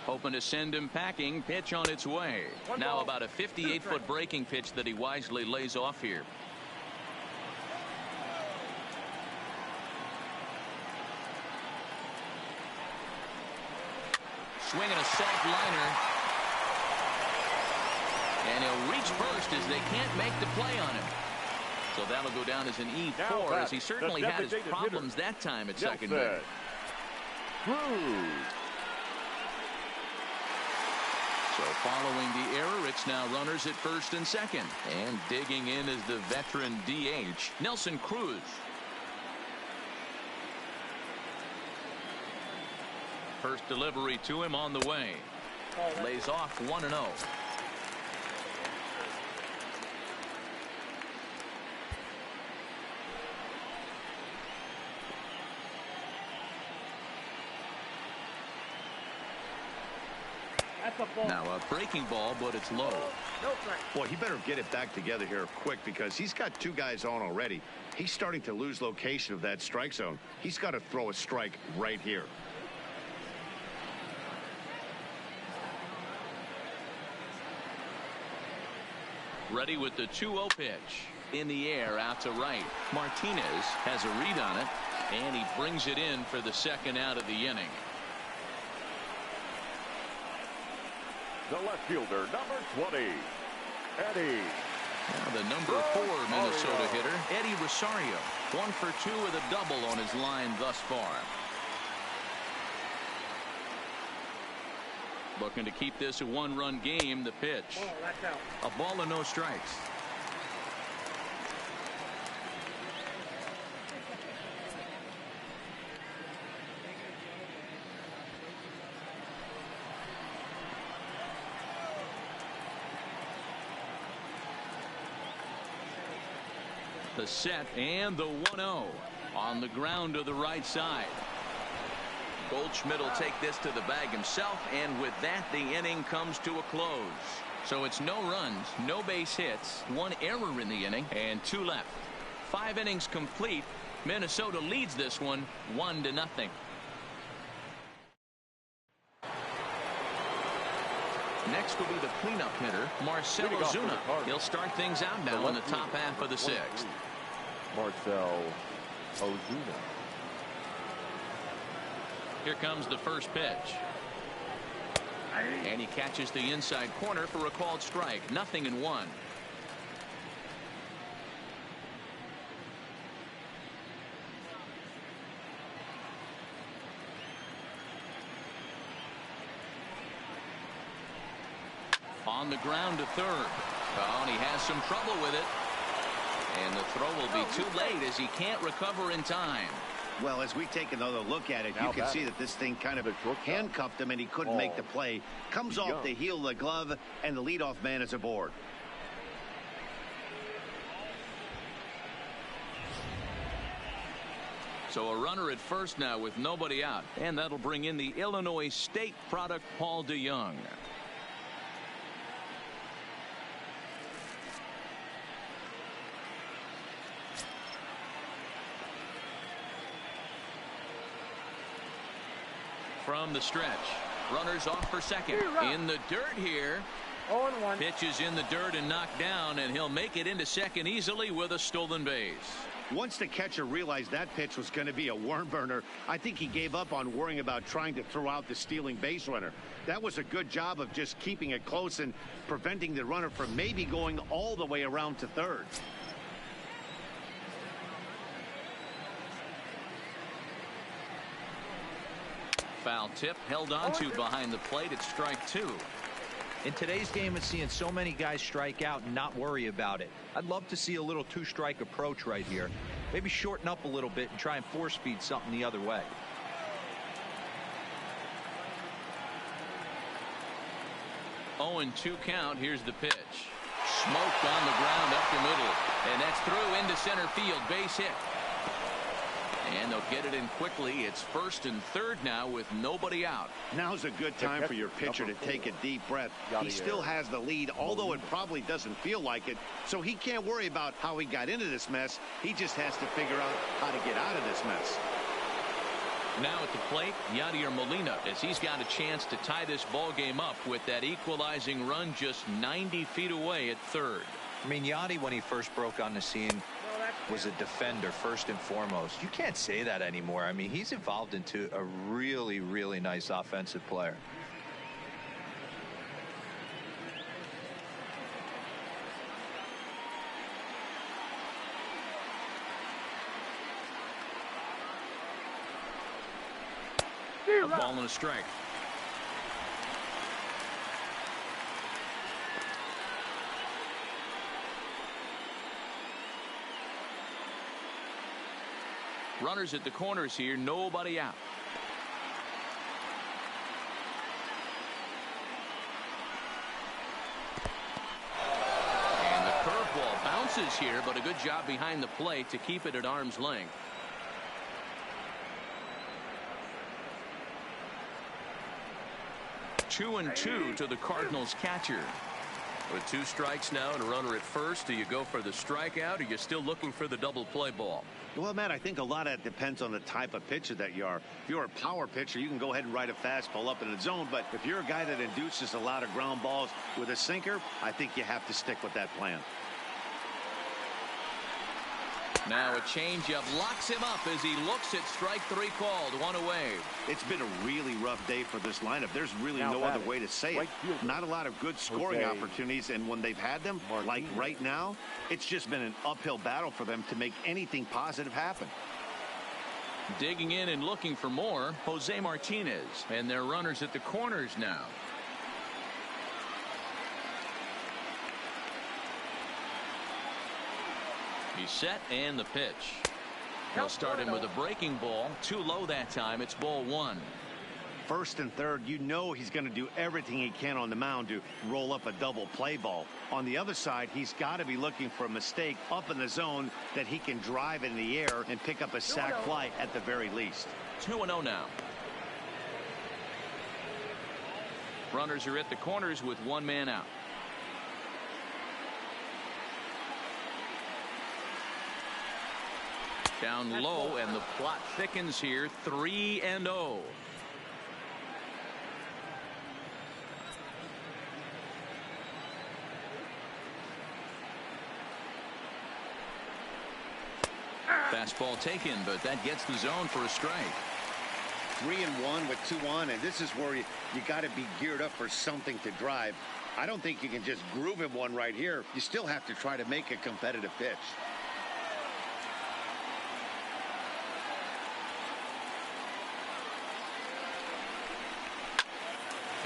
Hoping to send him packing. Pitch on its way. Now about a 58-foot breaking pitch that he wisely lays off here. Swinging a soft liner. And he'll reach first as they can't make the play on him. So that'll go down as an E4, as he certainly had his problems that time at second base. So following the error, it's now runners at first and second. And digging in is the veteran DH, Nelson Cruz. First delivery to him on the way. Lays off 1-0. Now a breaking ball, but it's low. Boy, he better get it back together here quick, because he's got 2 guys on already. He's starting to lose location of that strike zone. He's got to throw a strike right here. Ready with the 2-0 pitch. In the air, out to right. Martinez has a read on it, and he brings it in for the second out of the inning. The left fielder, number 20, Eddie. Now the number 4 Minnesota hitter, Eddie Rosario. 1 for 2 with a double on his line thus far. Looking to keep this a 1-run game. The pitch. A ball and no strikes. The set and the 1-0 on the ground to the right side. Goldschmidt will take this to the bag himself, and with that the inning comes to a close. So it's no runs, no base hits, 1 error in the inning, and 2 left. 5 innings complete. Minnesota leads this one 1-0. Next will be the cleanup hitter, Marcell Ozuna. He'll start things out now in the top half of the 6th. Marcell Ozuna. Here comes the first pitch. And he catches the inside corner for a called strike. 0-1. On the ground to third. Oh, and he has some trouble with it. And the throw will be too late as he can't recover in time. Well, as we take another look at it, you can see that this thing kind of handcuffed him and he couldn't make the play. Comes off the heel of the glove, and the leadoff man is aboard. So a runner at first now with nobody out. And that'll bring in the Illinois State product, Paul DeYoung. From the stretch, runners off for second. In the dirt here. 0-1. Pitch is in the dirt and knocked down, and he'll make it into second easily with a stolen base. Once the catcher realized that pitch was going to be a worm burner, I think he gave up on worrying about trying to throw out the stealing base runner. That was a good job of just keeping it close and preventing the runner from maybe going all the way around to third. Foul tip held on to behind the plate at strike 2. In today's game, it's seeing so many guys strike out and not worry about it. I'd love to see a little 2-strike approach right here. Maybe shorten up a little bit and try and 4-speed something the other way. Oh, 2 count. Here's the pitch. Smoked on the ground up the middle. And that's through into center field. Base hit. And they'll get it in quickly. It's first and third now with nobody out. Now's a good time for your pitcher to take a deep breath. He still has the lead, although it probably doesn't feel like it. So he can't worry about how he got into this mess. He just has to figure out how to get out of this mess. Now at the plate, Yadier Molina, as he's got a chance to tie this ball game up with that equalizing run just 90 feet away at third. I mean, Yadi, when he first broke on the scene, was a defender first and foremost. You can't say that anymore. I mean, he's evolved into a really, really nice offensive player. A ball and a strike. Runners at the corners here, nobody out. And the curveball bounces here, but a good job behind the plate to keep it at arm's length. Two and 2 to the Cardinals catcher. With 2 strikes now and a runner at first, do you go for the strikeout, or are you still looking for the double play ball? Well, Matt, I think a lot of that depends on the type of pitcher that you are. If you're a power pitcher, you can go ahead and ride a fastball up in the zone. But if you're a guy that induces a lot of ground balls with a sinker, I think you have to stick with that plan. Now a changeup locks him up as he looks at strike 3 called. 1 away. It's been a really rough day for this lineup. There's really no other way to say it. Not a lot of good scoring opportunities, and when they've had them, like right now, it's just been an uphill battle for them to make anything positive happen. Digging in and looking for more, Jose Martinez, and their runners at the corners now. He's set, and the pitch. He'll start him with a breaking ball. Too low that time. It's ball 1. First and third, you know he's going to do everything he can on the mound to roll up a double play ball. On the other side, he's got to be looking for a mistake up in the zone that he can drive in the air and pick up a sac fly at the very least. 2-0 now. Runners are at the corners with 1 man out. Down low, and the plot thickens here. 3-0. Fastball taken, but that gets the zone for a strike. 3-1 with 2 on, and this is where you got to be geared up for something to drive. I don't think you can just groove him one right here. You still have to try to make a competitive pitch.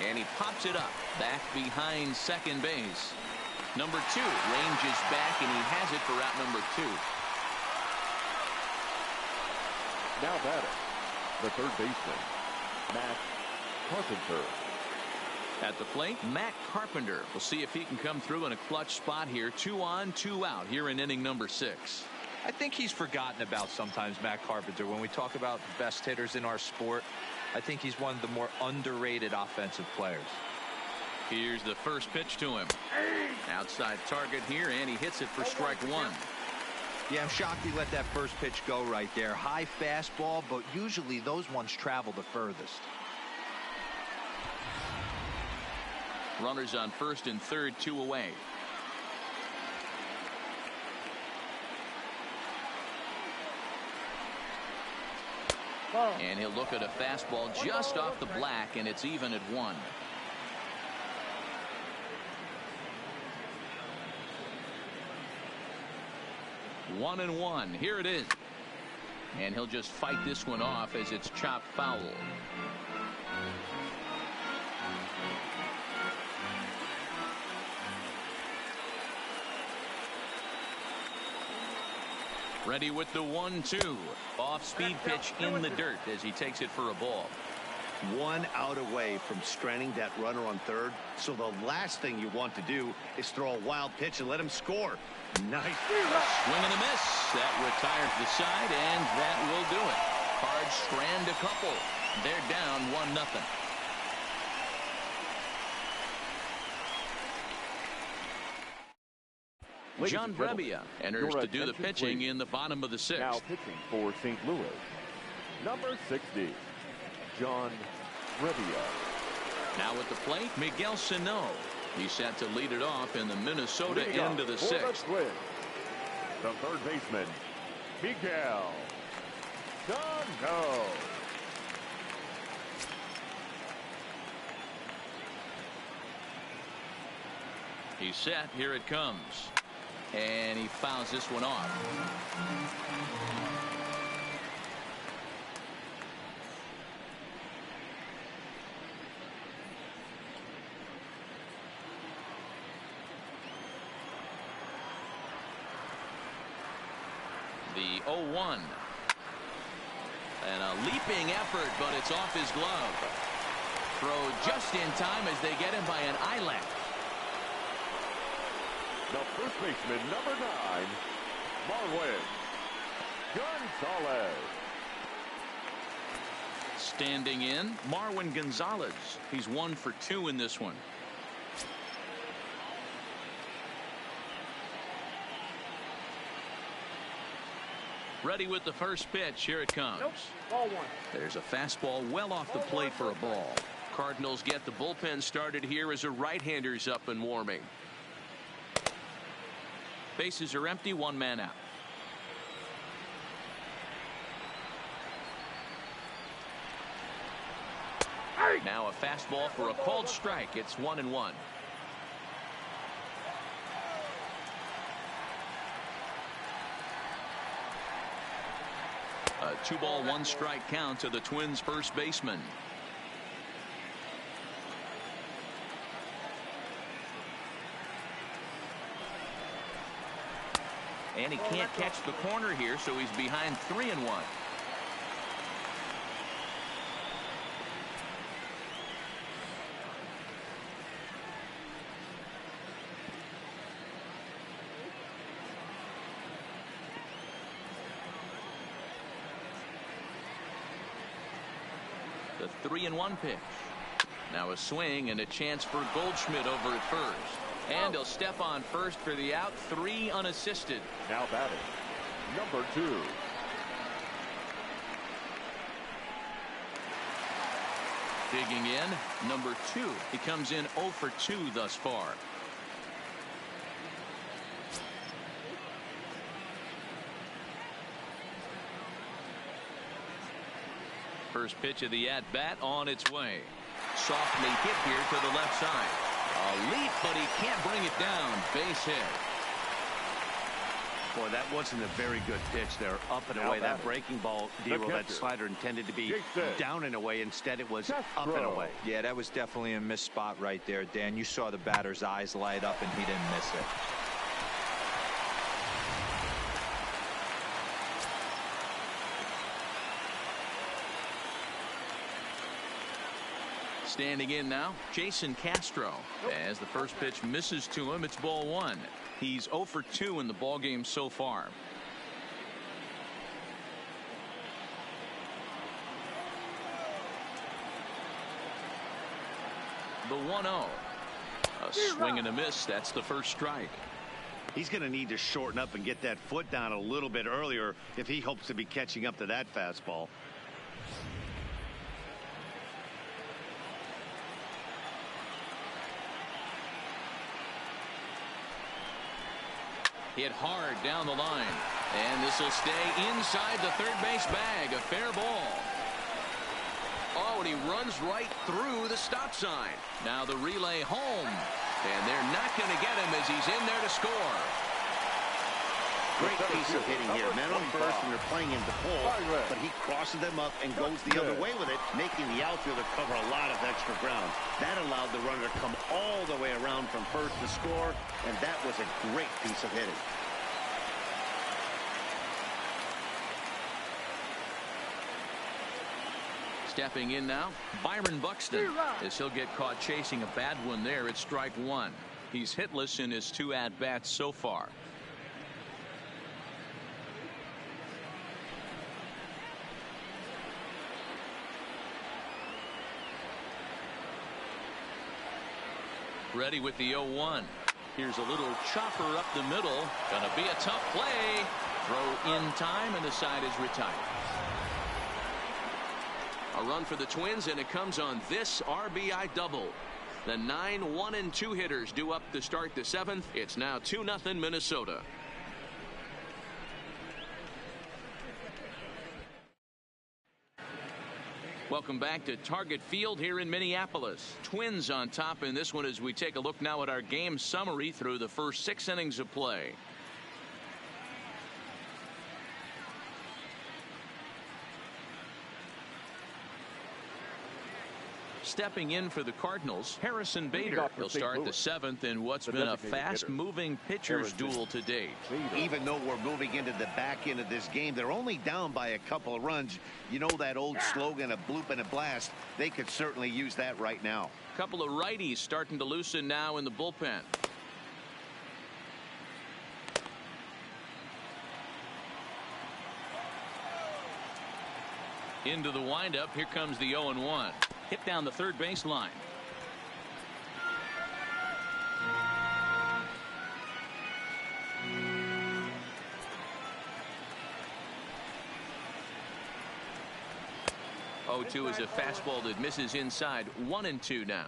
And he pops it up back behind second base. Number 2 ranges back, and he has it for out number 2. Now batting, the third baseman, Matt Carpenter. At the plate, Matt Carpenter. We'll see if he can come through in a clutch spot here. 2 on, 2 out here in inning number 6. I think he's forgotten about sometimes, Matt Carpenter. When we talk about the best hitters in our sport, I think he's one of the more underrated offensive players. Here's the first pitch to him. Outside target here, and he hits it for strike 1. Yeah, I'm shocked he let that first pitch go right there. High fastball, but usually those ones travel the furthest. Runners on first and third, 2 away. And he'll look at a fastball just off the black, and it's even at 1. One and 1. Here it is. And he'll just fight this one off as it's chopped foul. Ready with the 1-2. Off-speed pitch in the dirt as he takes it for a ball. 1 out away from stranding that runner on third. So the last thing you want to do is throw a wild pitch and let him score. Nice. Swing and a miss. That retires the side, and that will do it. Cards strand a couple. They're down 1-0. John Brebbia enters to do the pitching in the bottom of the 6th. Now pitching for St. Louis, number 60, John Brebbia. Now at the plate, Miguel Sano. He's set to lead it off in the Minnesota end of the 6th. The third baseman, Miguel Sano. He's set. Here it comes. And he fouls this one off. The 0-1. And a leaping effort, but it's off his glove. Throw just in time as they get him by an eyelash. The first baseman, number 9, Marwin Gonzalez. Standing in, Marwin Gonzalez. He's 1 for 2 in this one. Ready with the first pitch. Here it comes. Nope. Ball 1. There's a fastball well off the plate for a ball. Cardinals get the bullpen started here as a right-hander's up and warming. Bases are empty, 1 man out. Now a fastball for a called strike. It's 1-1. A 2-ball, 1-strike count to the Twins' first baseman. And he can't catch the corner here, so he's behind 3-1. The 3-1 pitch. Now a swing and a chance for Goldschmidt over at first. And he'll step on first for the out. 3 unassisted. Now batting, number 2, Digging in, number 2. He comes in 0 for 2 thus far. First pitch of the at-bat on its way. Softly hit here to the left side. A leap, but he can't bring it down. Base hit. Boy, that wasn't a very good pitch there. Up and away. That breaking ball, Dero, that slider intended to be down and away. Instead, it was up and away. Yeah, that was definitely a missed spot right there, Dan. You saw the batter's eyes light up, and he didn't miss it. Standing in now, Jason Castro. As the first pitch misses to him, it's ball 1. He's 0 for 2 in the ballgame so far. The 1-0. A swing and a miss. That's the first strike. He's going to need to shorten up and get that foot down a little bit earlier if he hopes to be catching up to that fastball. Hit hard down the line. And this will stay inside the third base bag. A fair ball. Oh, and he runs right through the stop sign. Now the relay home. And they're not going to get him as he's in there to score. Great piece of hitting here. Men on first, and they're playing him to pull, but he crosses them up and goes the other way with it, making the outfielder cover a lot of extra ground. That allowed the runner to come all the way around from first to score, and that was a great piece of hitting. Stepping in now, Byron Buxton. As he'll get caught chasing a bad one there, it's strike 1. He's hitless in his 2 at-bats so far. Ready with the 0-1. Here's a little chopper up the middle. Gonna be a tough play. Throw in time, and the side is retired. A run for the Twins, and it comes on this RBI double. The 9 1 and 2 hitters due up to start the 7th. It's now 2-0 Minnesota. Welcome back to Target Field here in Minneapolis. Twins on top in this one as we take a look now at our game summary through the first 6 innings of play. Stepping in for the Cardinals, Harrison Bader. He'll start the 7th in what's been a fast-moving pitcher's duel to date. Even though we're moving into the back end of this game, they're only down by a couple of runs. You know that old slogan, a bloop and a blast. They could certainly use that right now. A couple of righties starting to loosen now in the bullpen. Into the windup. Here comes the 0-1. Hit down the third baseline. Oh-2 is a fastball that misses inside. 1-2 now.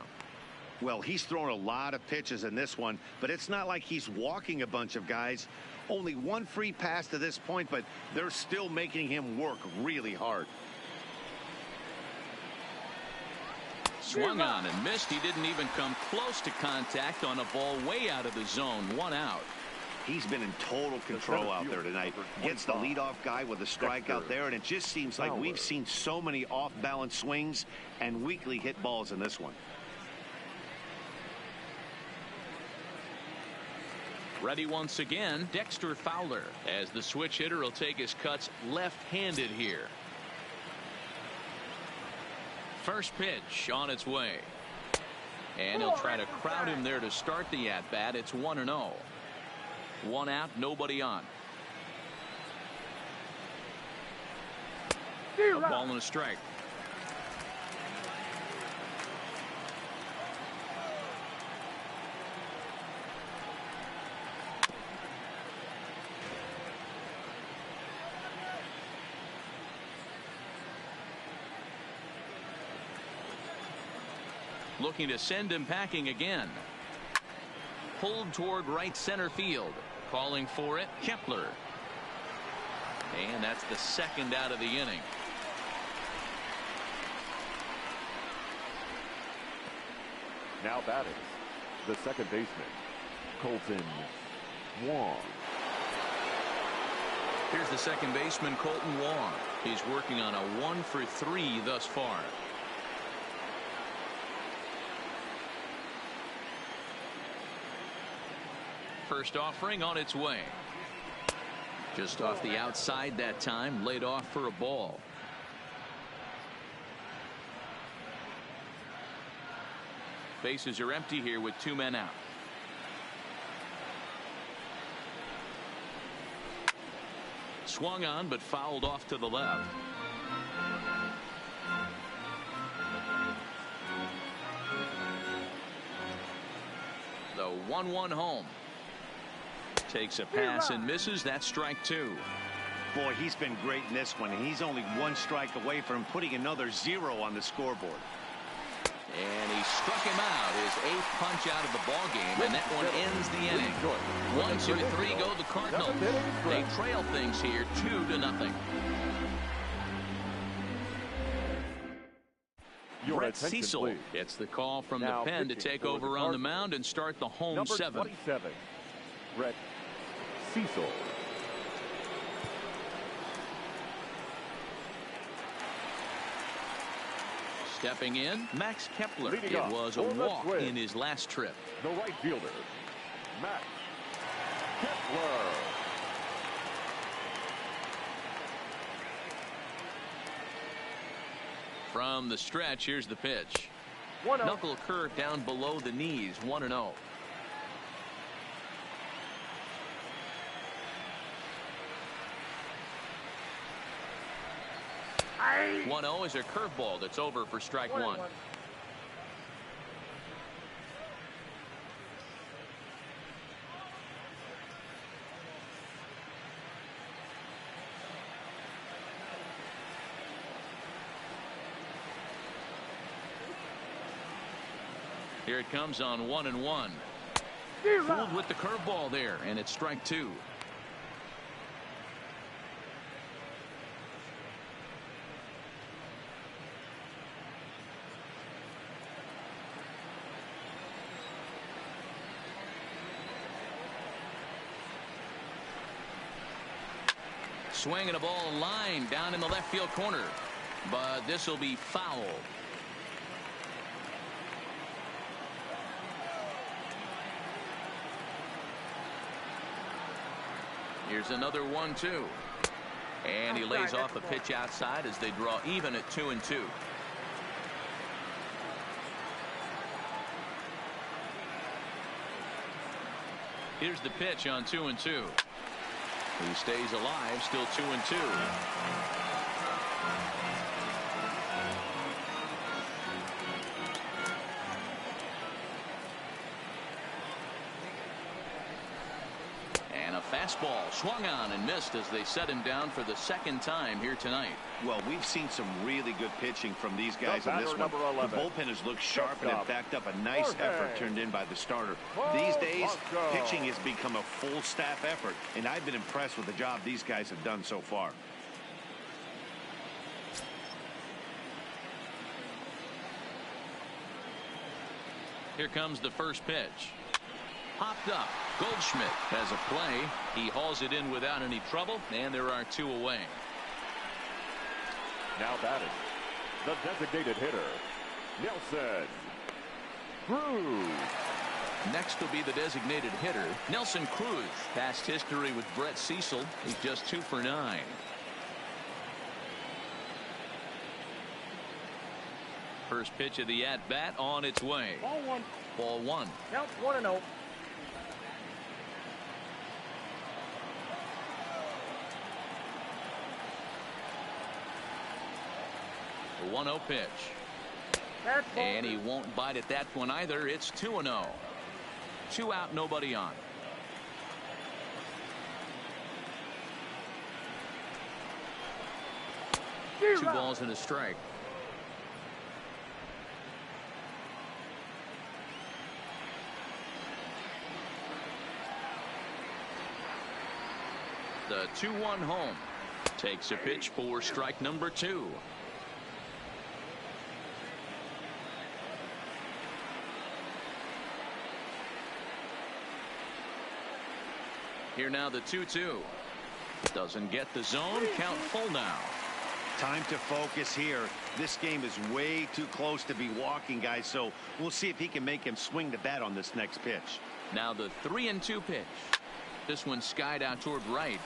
Well, he's thrown a lot of pitches in this one, but it's not like he's walking a bunch of guys. Only one free pass to this point, but they're still making him work really hard. Swung on and missed. He didn't even come close to contact on a ball way out of the zone. 1 out. He's been in total control out there tonight. Gets the leadoff guy with a strikeout there, and it just seems like we've seen so many off-balance swings and weakly hit balls in this one. Ready once again, Dexter Fowler, as the switch hitter will take his cuts left-handed here. First pitch on its way. And he'll try to crowd him there to start the at-bat. It's 1-0. 1 out, nobody on. A ball and a strike. looking to send him packing again. Pulled toward right center field. Calling for it, Kepler. And that's the second out of the inning. Now batting, the second baseman, Colton Wong. Here's the second baseman, Colton Wong. He's working on a 1-for-3 thus far. First offering on its way. Just off the outside that time, laid off for a ball. Bases are empty here with 2 men out. Swung on but fouled off to the left. The 1-1 home. Takes a pass and misses. That's strike 2. Boy, he's been great in this one. He's only 1 strike away from putting another 0 on the scoreboard. And he struck him out, his 8th punch out of the ball game, and that one ends the inning. 1, 2, 3 go the Cardinals. They trail things here 2-0. Brett Cecil gets the call from the pen to take over on the mound and start the home 7th. 27, Brett Cecil. Stepping in, Max Kepler. It was a walk in his last trip. The right fielder, Max Kepler. From the stretch, here's the pitch. 1-0. Knuckle curve down below the knees, 1-0. Aye. 1-0 is a curveball that's over for strike 1. Here it comes on 1-1. Fooled with the curveball there, and it's strike 2. Swinging a ball line down in the left field corner, but this will be foul. Here's another 1-2, and he lays off a pitch outside as they draw even at 2-2. Here's the pitch on 2-2. He stays alive, still 2-2. And a fastball swung on and missed as they set him down for the second time here tonight. Well, we've seen some really good pitching from these guys in this one. The bullpen has looked sharp and it backed up a nice effort turned in by the starter. These days, pitching has become a full staff effort, and I've been impressed with the job these guys have done so far. Here comes the first pitch. Popped up. Goldschmidt has a play. He hauls it in without any trouble, and there are 2 away. Now batting, the designated hitter, Nelson Cruz. Next will be the designated hitter, Nelson Cruz. Past history with Brett Cecil. He's just 2 for 9. First pitch of the at-bat on its way. Ball 1. Ball 1. Count 1-0. The 1-0 pitch. And he won't bite at that one either. It's 2-0. 2 out, nobody on. Two balls and a strike. The 2-1 home. Takes a pitch for strike number 2. Here now the 2-2. Doesn't get the zone. Count full now. Time to focus here. This game is way too close to be walking, guys, so we'll see if he can make him swing the bat on this next pitch. Now the 3-2 pitch. This one skied out toward right.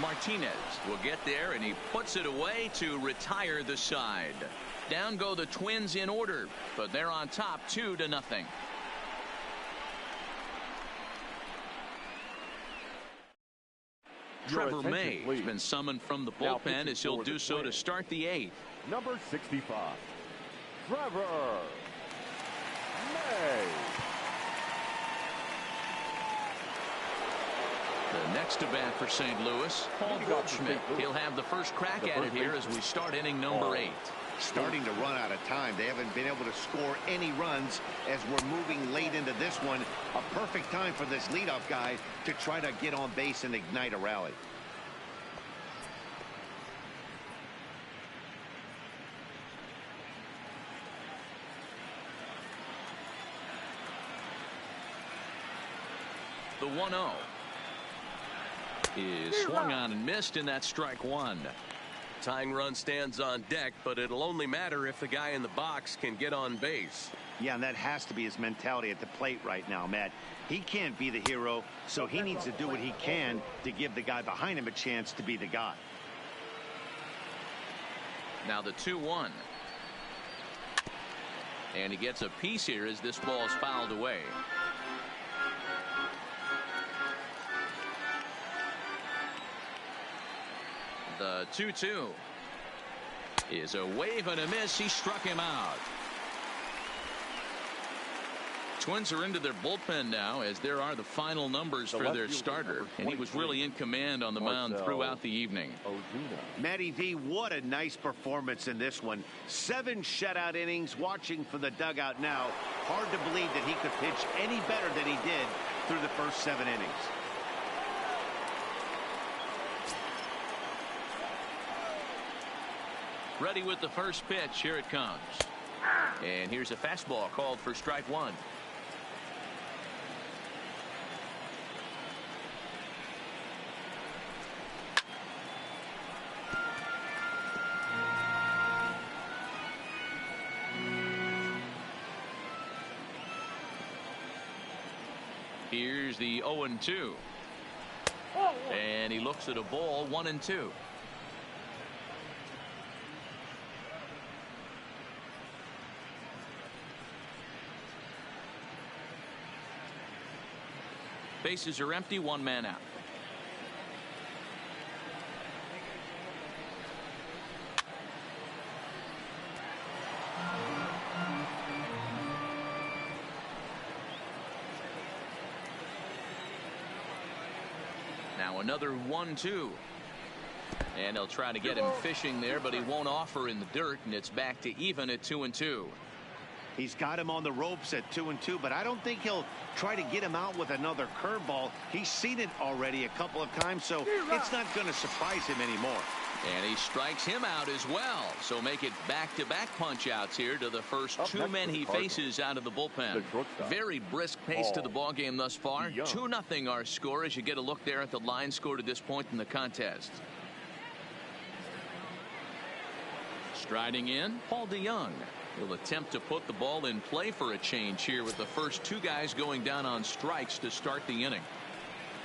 Martinez will get there, and he puts it away to retire the side. Down go the Twins in order, but they're on top 2-0. Trevor May has been summoned from the bullpen as he'll do so to start the 8th. Number 65, Trevor May. The next to bat for St. Louis, Paul Goldschmidt. He'll have the first crack at it here as we start inning number 8. Starting to run out of time. They haven't been able to score any runs as we're moving late into this one. A perfect time for this leadoff guy to try to get on base and ignite a rally. The 1-0 is swung on and missed, and that's strike 1. Tying run stands on deck, but it'll only matter if the guy in the box can get on base. Yeah, and that has to be his mentality at the plate right now, Matt. He can't be the hero, so he needs to do what he can to give the guy behind him a chance to be the guy. Now the 2-1. And he gets a piece here as this ball is fouled away. The 2-2 is a wave and a miss. He struck him out. Twins are into their bullpen now as there are the final numbers for their starter, and he was really in command on the mound throughout the evening. Matty V, what a nice performance in this one. 7 shutout innings. Watching from the dugout now, hard to believe that he could pitch any better than he did through the first 7 innings. Ready with the first pitch. Here it comes. And here's a fastball called for strike 1. Here's the 0-2. And he looks at a ball 1-2. Bases are empty, 1 man out. Now another 1-2. And they'll try to get him fishing there, but he won't offer in the dirt, and it's back to even at 2-2. He's got him on the ropes at 2-2, but I don't think he'll try to get him out with another curveball. He's seen it already a couple of times, so it's not going to surprise him anymore. And he strikes him out as well. So make it back-to-back punch-outs here to the first 2 men he faces out of the bullpen. Very brisk pace to the ballgame thus far. 2-0 our score as you get a look there at the line score to this point in the contest. Striding in, Paul DeYoung. He'll attempt to put the ball in play for a change here with the first 2 guys going down on strikes to start the inning.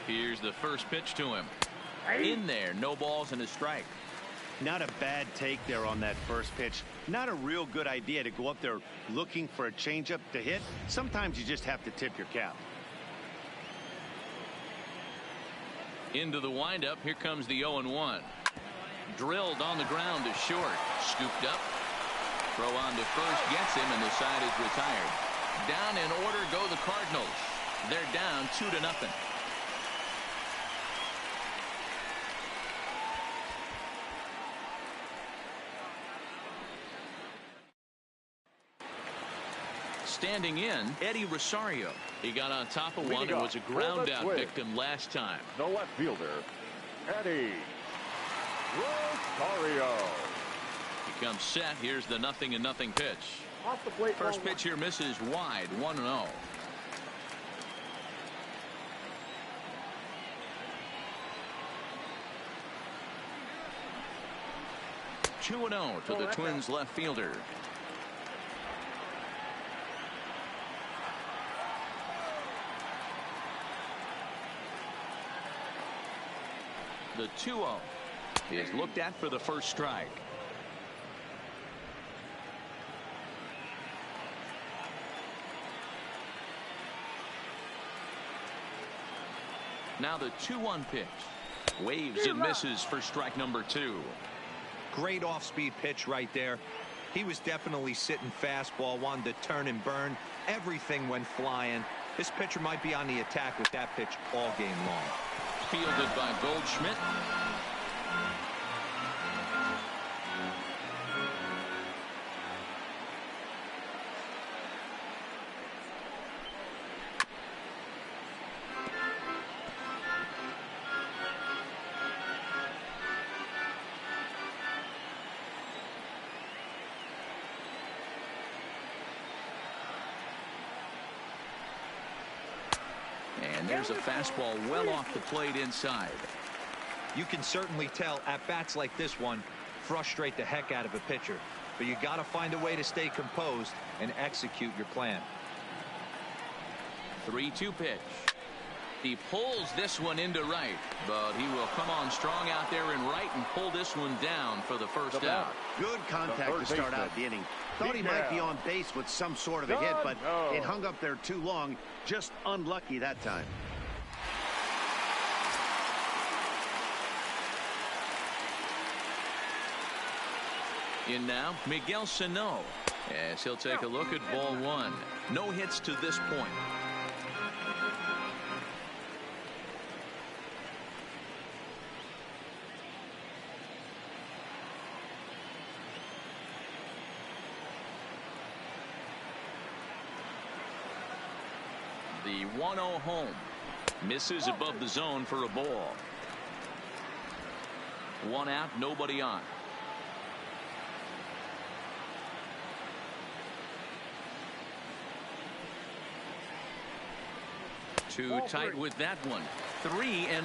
Here's the first pitch to him. In there, no balls and a strike. Not a bad take there on that first pitch. Not a real good idea to go up there looking for a changeup to hit. Sometimes you just have to tip your cap. Into the windup. Here comes the 0-1. Drilled on the ground to short. Scooped up. Throw on to first gets him, and the side is retired. Down in order go the Cardinals. They're down 2-0. standing in, Eddie Rosario. He got on top of one and was a ground out victim last time. The left fielder, Eddie Rosario. He comes set. Here's the 0-0 pitch. Off the plate. First pitch here misses wide, 1-0. 2-0 to the Twins left fielder. The 2-0 is looked at for the first strike. Now the 2-1 pitch. Waves and misses for strike number 2. Great off-speed pitch right there. He was definitely sitting fastball, wanted to turn and burn. Everything went flying. This pitcher might be on the attack with that pitch all game long. Fielded by Goldschmidt. And there's a fastball well off the plate inside. You can certainly tell at-bats like this one frustrate the heck out of a pitcher. But you got to find a way to stay composed and execute your plan. 3-2 pitch. He pulls this one into right, but he will come on strong out there in right and pull this one down for the first out. Good contact to start out the inning. Thought he might be on base with some sort of a hit, but it hung up there too long. Just unlucky that time. In now, Miguel Sano, as he'll take a look at ball 1. No hits to this point. The 1-0 home. Misses above the zone for a ball. 1 out, nobody on. Too tight with that one. 3-0.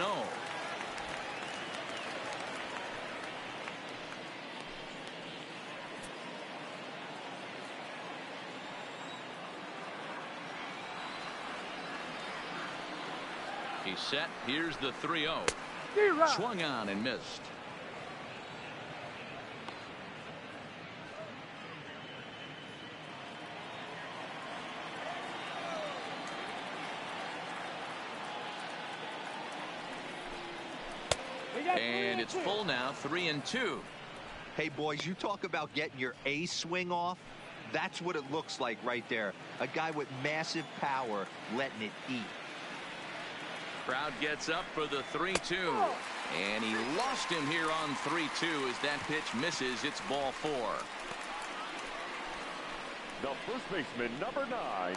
He's set. Here's the 3-0. Swung on and missed. And it's full now, 3-2. Hey, boys, you talk about getting your A swing off. That's what it looks like right there. A guy with massive power letting it eat. Crowd gets up for the 3-2. And he lost him here on 3-2 as that pitch misses. It's ball 4. The first baseman, number 9,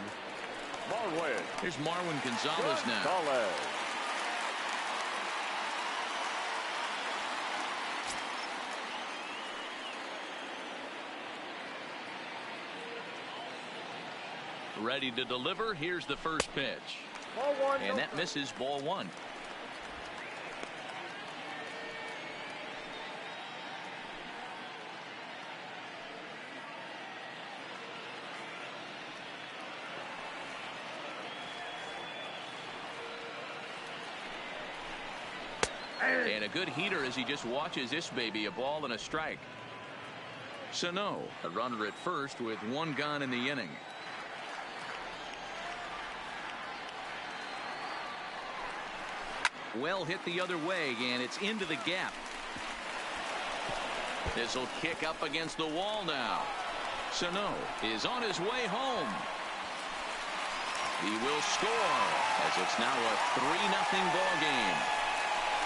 Marwin. Here's Marwin Gonzalez now. Gonzalez. Ready to deliver. Here's the first pitch. Ball 1. And that misses, ball 1. And a good heater as he just watches this baby, a ball and a strike. Sano, a runner at first with 1 gone in the inning. Well hit the other way, and it's into the gap. This will kick up against the wall now. Sano is on his way home. He will score as it's now a 3-0 ball game.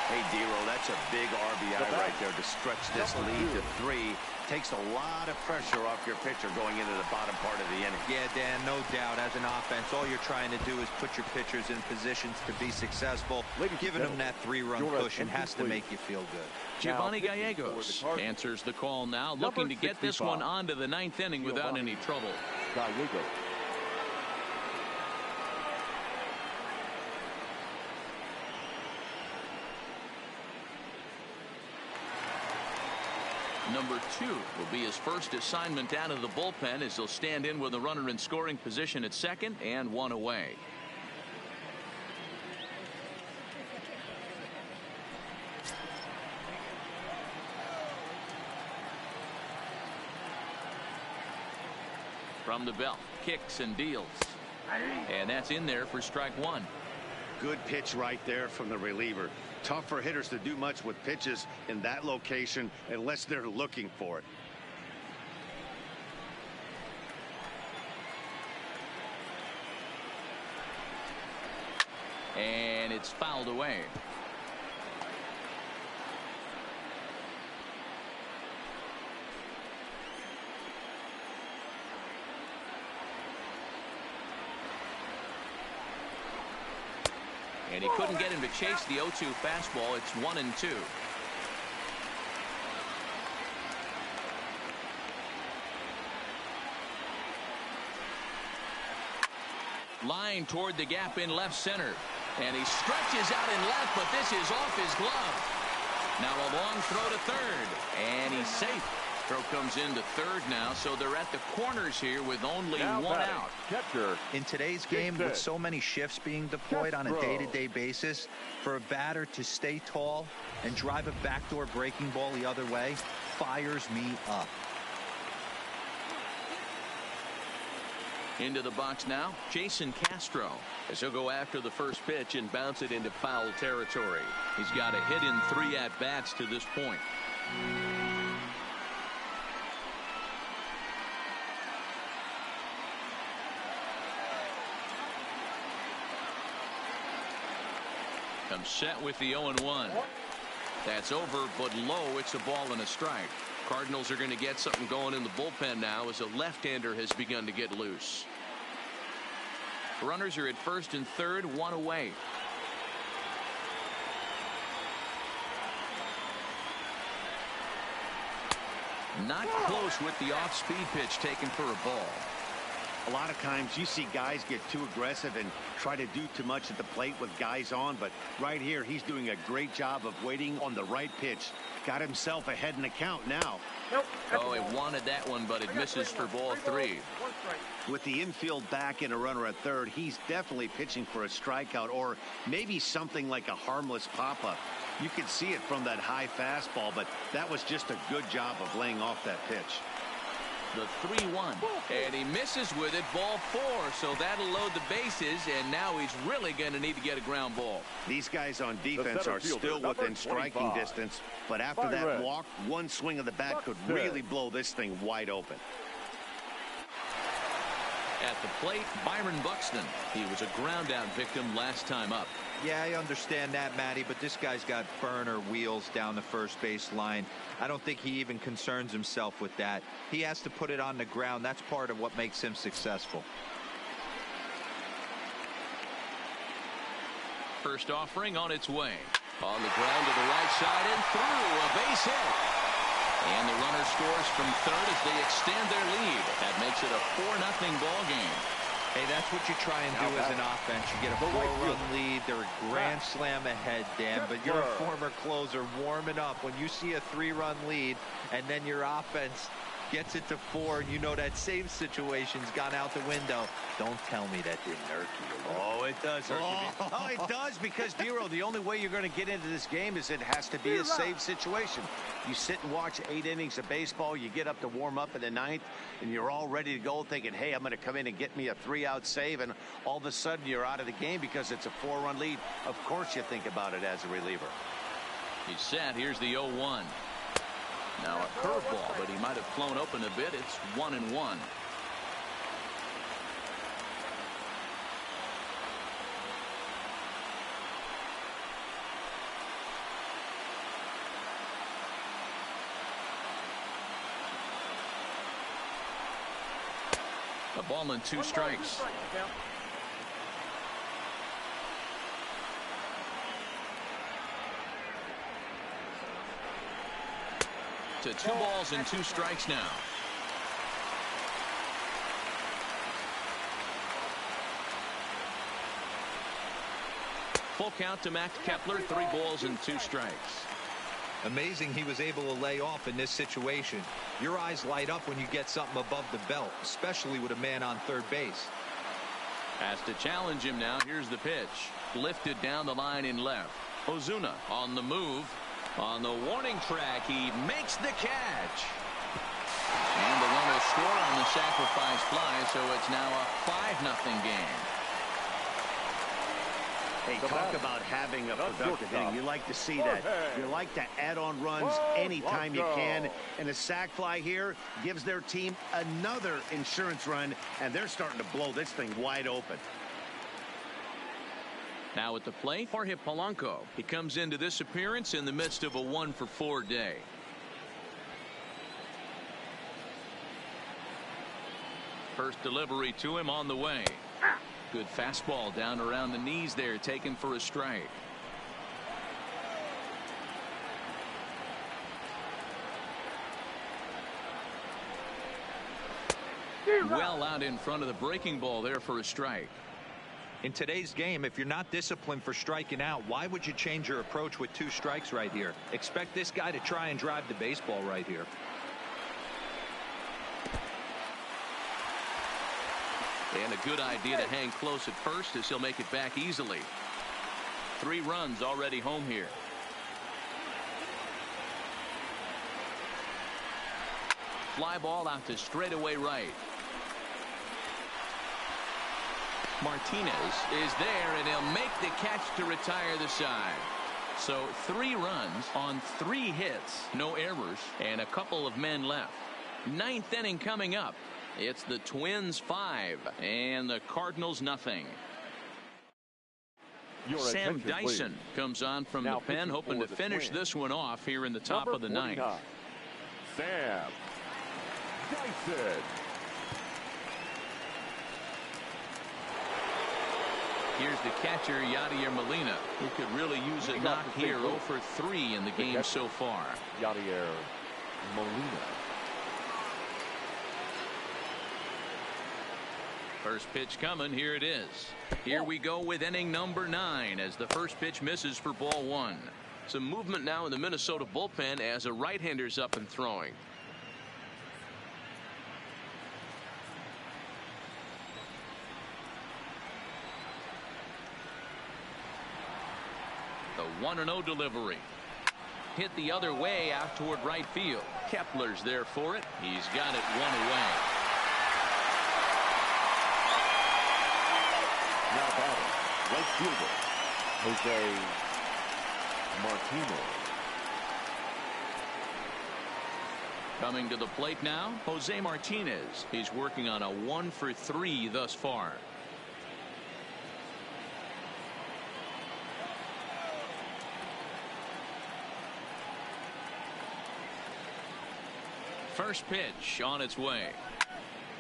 Hey, D-Roll, that's a big RBI right there to stretch this lead to 3. Takes a lot of pressure off your pitcher going into the bottom part of the inning. Yeah, Dan, no doubt. As an offense, all you're trying to do is put your pitchers in positions to be successful. Giving them that 3-run cushion has to make you feel good. Giovanni Gallegos answers the call now, looking to get this one onto the 9th inning without any trouble. Gallegos. Number 2 will be his first assignment out of the bullpen as he'll stand in with a runner in scoring position at second and 1 away. From the belt, kicks and deals. And that's in there for strike 1. Good pitch right there from the reliever. Tough for hitters to do much with pitches in that location unless they're looking for it. And it's fouled away. And he couldn't get him to chase the 0-2 fastball. It's 1-2. Line toward the gap in left center. And he stretches out in left, but this is off his glove. Now a long throw to third. And he's safe. Throw comes into third now, so they're at the corners here with only one out. Catcher. In today's game, with so many shifts being deployed on a day-to-day basis, for a batter to stay tall and drive a backdoor breaking ball the other way fires me up. Into the box now, Jason Castro, as he'll go after the first pitch and bounce it into foul territory. He's got a hit in 3 at-bats to this point. Comes set with the 0-1. That's over, but low. It's a ball and a strike. Cardinals are going to get something going in the bullpen now as a left-hander has begun to get loose. Runners are at first and third, 1 away. Not close with the off-speed pitch taken for a ball. A lot of times you see guys get too aggressive and try to do too much at the plate with guys on, but right here he's doing a great job of waiting on the right pitch. Got himself ahead in the count now. Nope. Oh, he wanted that one, but it misses for ball 3. With the infield back and a runner at third, he's definitely pitching for a strikeout or maybe something like a harmless pop-up. You could see it from that high fastball, but that was just a good job of laying off that pitch. The 3-1, and he misses with it, ball 4, so that'll load the bases, and now he's really going to need to get a ground ball. These guys on defense are still within striking distance, but after that walk, one swing of the bat could really blow this thing wide open. At the plate, Byron Buxton. He was a ground out victim last time up. Yeah, I understand that, Matty, but this guy's got burner wheels down the first base line. I don't think he even concerns himself with that. He has to put it on the ground. That's part of what makes him successful. First offering on its way. On the ground to the right side and through. A base hit. And the runner scores from third as they extend their lead. That makes it a 4-0 ball game. Hey, that's what you try and do as an offense. You get a 4-run lead. They're a grand slam ahead, Dan, but you're a former closer warming up. When you see a 3-run lead and then your offense gets it to 4 and you know that same situation's gone out the window, don't tell me that didn't irk you. Oh, it does irk you. Oh, it does, because, Dero, the only way you're going to get into this game is it has to be a save situation. You sit and watch 8 innings of baseball, you get up to warm up in the 9th, and you're all ready to go thinking, hey, I'm going to come in and get me a 3-out save, and all of a sudden you're out of the game because it's a 4-run lead. Of course you think about it as a reliever. He's set. Here's the 0-1. Now a curveball, but he might have flown open a bit. It's 1-1. A ball and 2 strikes. To 2 balls and 2 strikes now. Full count to Max Kepler, 3 balls and 2 strikes. Amazing he was able to lay off in this situation. Your eyes light up when you get something above the belt, especially with a man on third base. Has to challenge him now. Here's the pitch. Lifted down the line in left. Ozuna on the move. On the warning track, he makes the catch. And the run will score on the sacrifice fly, so it's now a 5-0 game. Hey, talk about having a productive inning. You like to see that. You like to add on runs anytime you can. And a sac fly here gives their team another insurance run, and they're starting to blow this thing wide open. Now at the plate, Jorge Polanco. He comes into this appearance in the midst of a 1-for-4 day. First delivery to him on the way. Good fastball down around the knees there, taken for a strike. Well out in front of the breaking ball there for a strike. In today's game, if you're not disciplined for striking out, why would you change your approach with 2 strikes right here? Expect this guy to try and drive the baseball right here. And a good idea to hang close at first, as he'll make it back easily. 3 runs already home here. Fly ball out to straightaway right. Martinez is there, and he'll make the catch to retire the side. So 3 runs on 3 hits, no errors, and a couple of men left. 9th inning coming up. It's the Twins 5 and the Cardinals nothing. Sam Dyson comes on from the pen, hoping to finish this one off here in the top of the 9th. Sam Dyson. Here's the catcher, Yadier Molina, who could really use a knock here. 0 for 3 in the game so far. Yadier Molina. First pitch coming. Here it is. Here we go with inning number 9 as the first pitch misses for ball 1. Some movement now in the Minnesota bullpen as a right-hander's up and throwing. The 1-0 delivery. Hit the other way out toward right field. Kepler's there for it. He's got it 1 away. Now batting, right fielder, Jose Martinez. Coming to the plate now, Jose Martinez. He's working on a 1 for 3 thus far. First pitch on its way.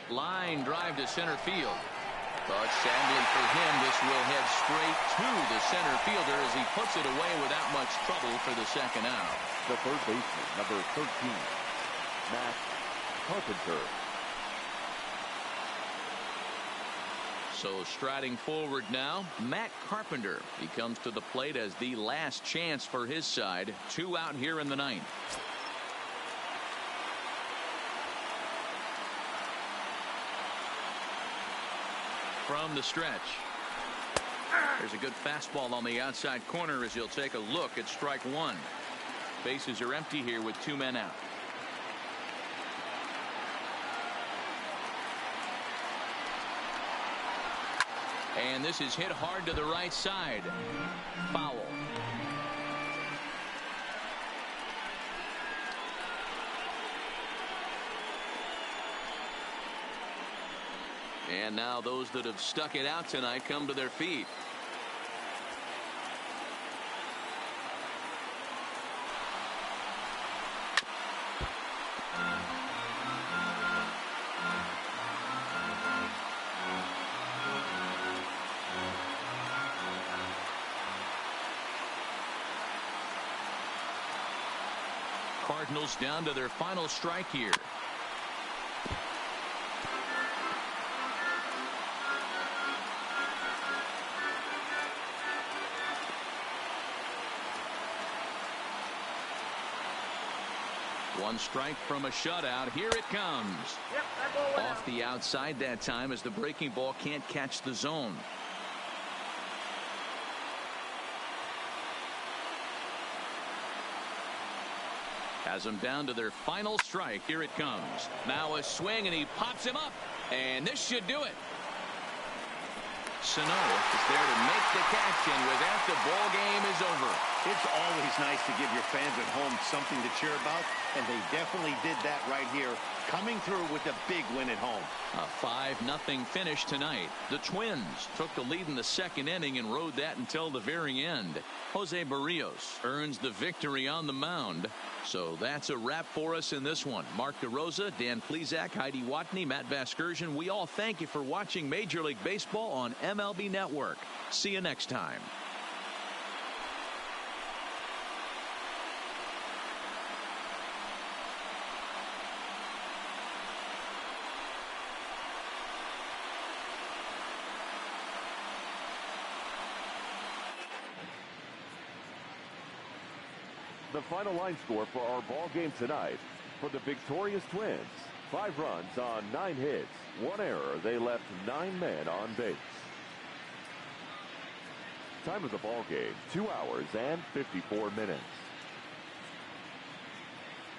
Line drive to center field. But sadly for him, this will head straight to the center fielder as he puts it away without much trouble for the second out. The third baseman, number 13, Matt Carpenter. So striding forward now, Matt Carpenter. He comes to the plate as the last chance for his side. 2 out here in the 9th. From the stretch. There's a good fastball on the outside corner as he'll take a look at strike 1. Bases are empty here with 2 men out. And this is hit hard to the right side. Foul. And now those that have stuck it out tonight come to their feet. Cardinals down to their final strike here. One strike from a shutout. Here it comes. Yep, that ball went Off the outside that time as the breaking ball can't catch the zone. Has them down to their final strike. Here it comes. Now a swing, and he pops him up. And this should do it. Sano is there to make the catch, and with that, the ball game is over. It's always nice to give your fans at home something to cheer about, and they definitely did that right here, coming through with a big win at home. A 5-0 finish tonight. The Twins took the lead in the second inning and rode that until the very end. Jose Barrios earns the victory on the mound. So that's a wrap for us in this one. Mark DeRosa, Dan Plesac, Heidi Watney, Matt Vasgersian. We all thank you for watching Major League Baseball on MLB Network. See you next time. The final line score for our ball game tonight: for the victorious Twins, 5 runs on 9 hits, 1 error. They left 9 men on base. Time of the ball game, 2 hours and 54 minutes.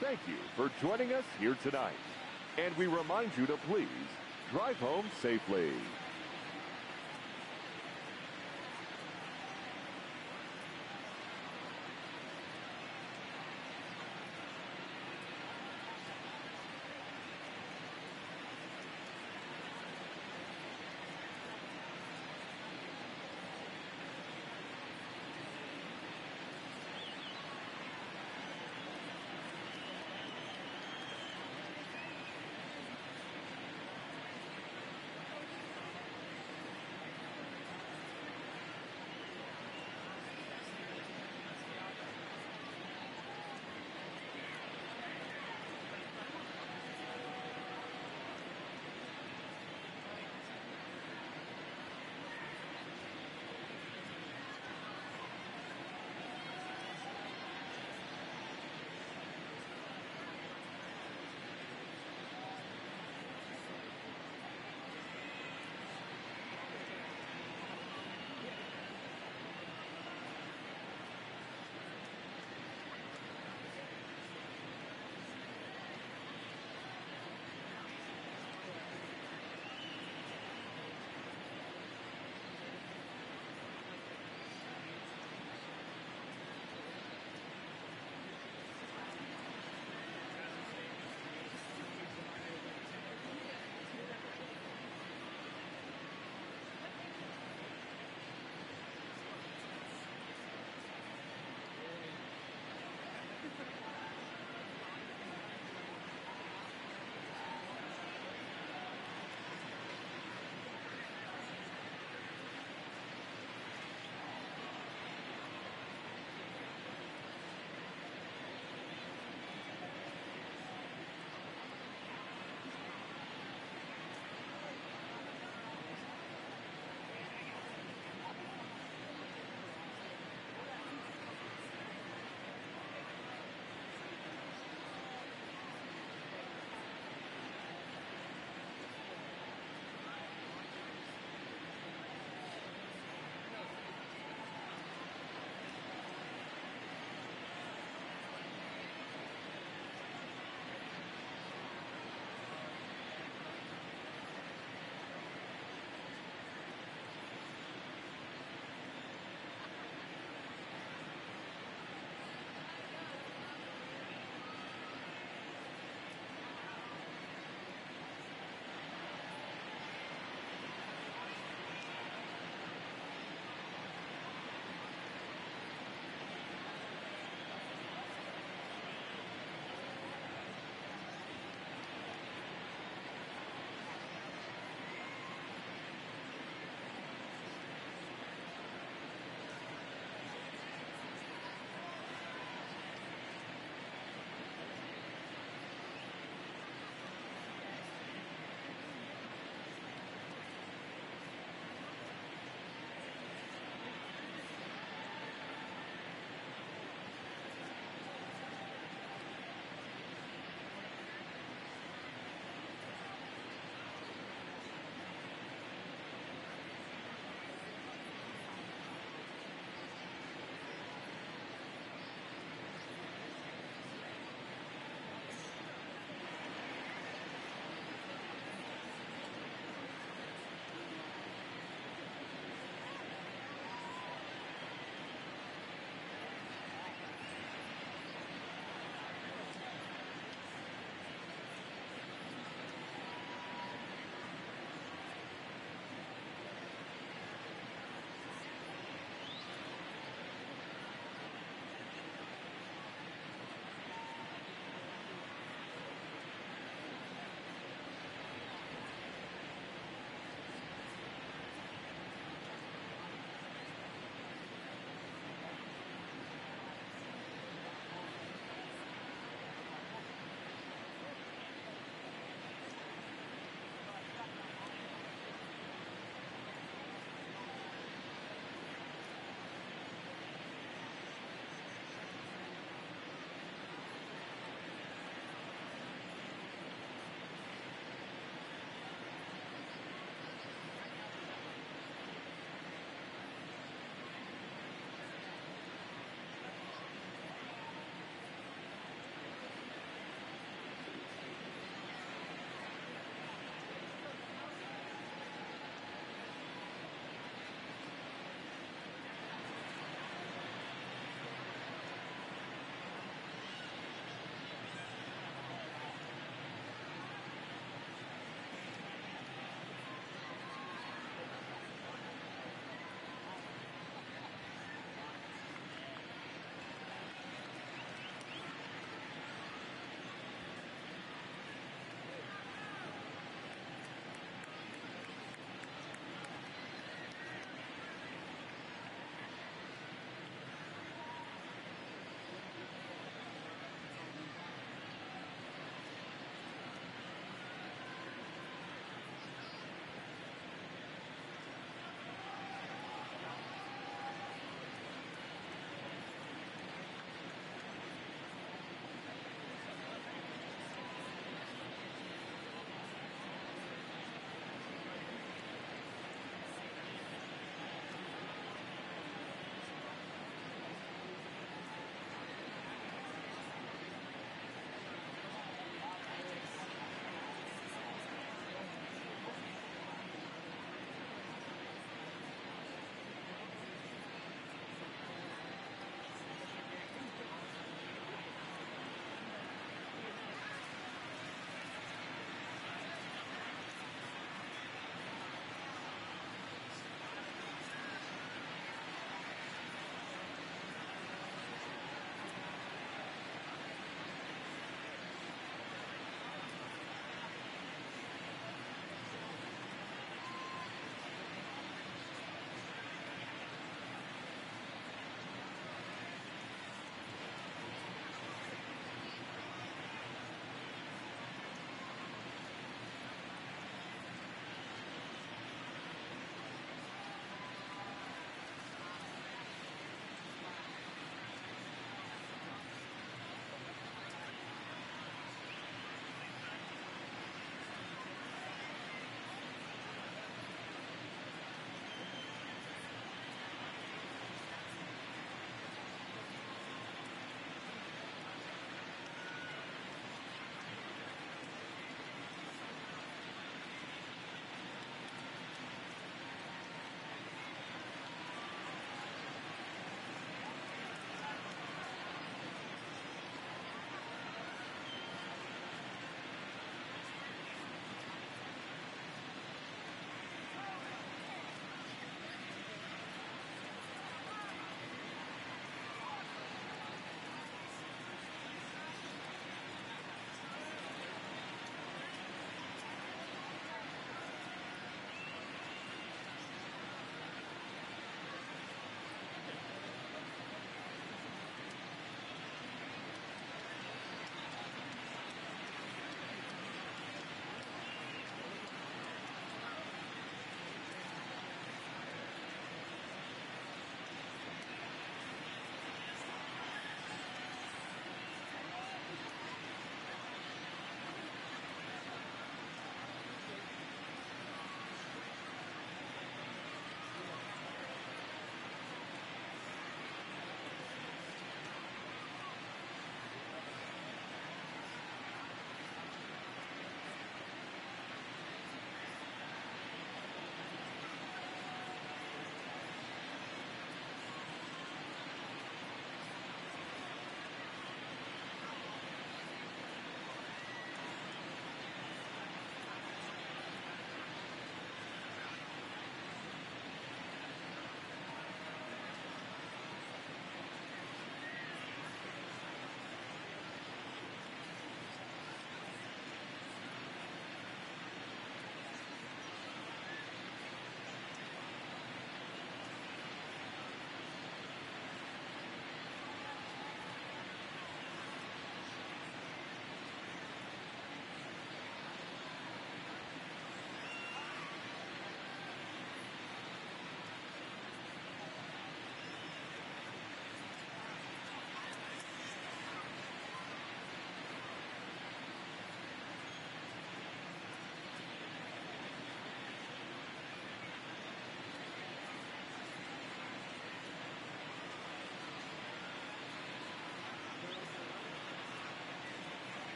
Thank you for joining us here tonight, and we remind you to please drive home safely.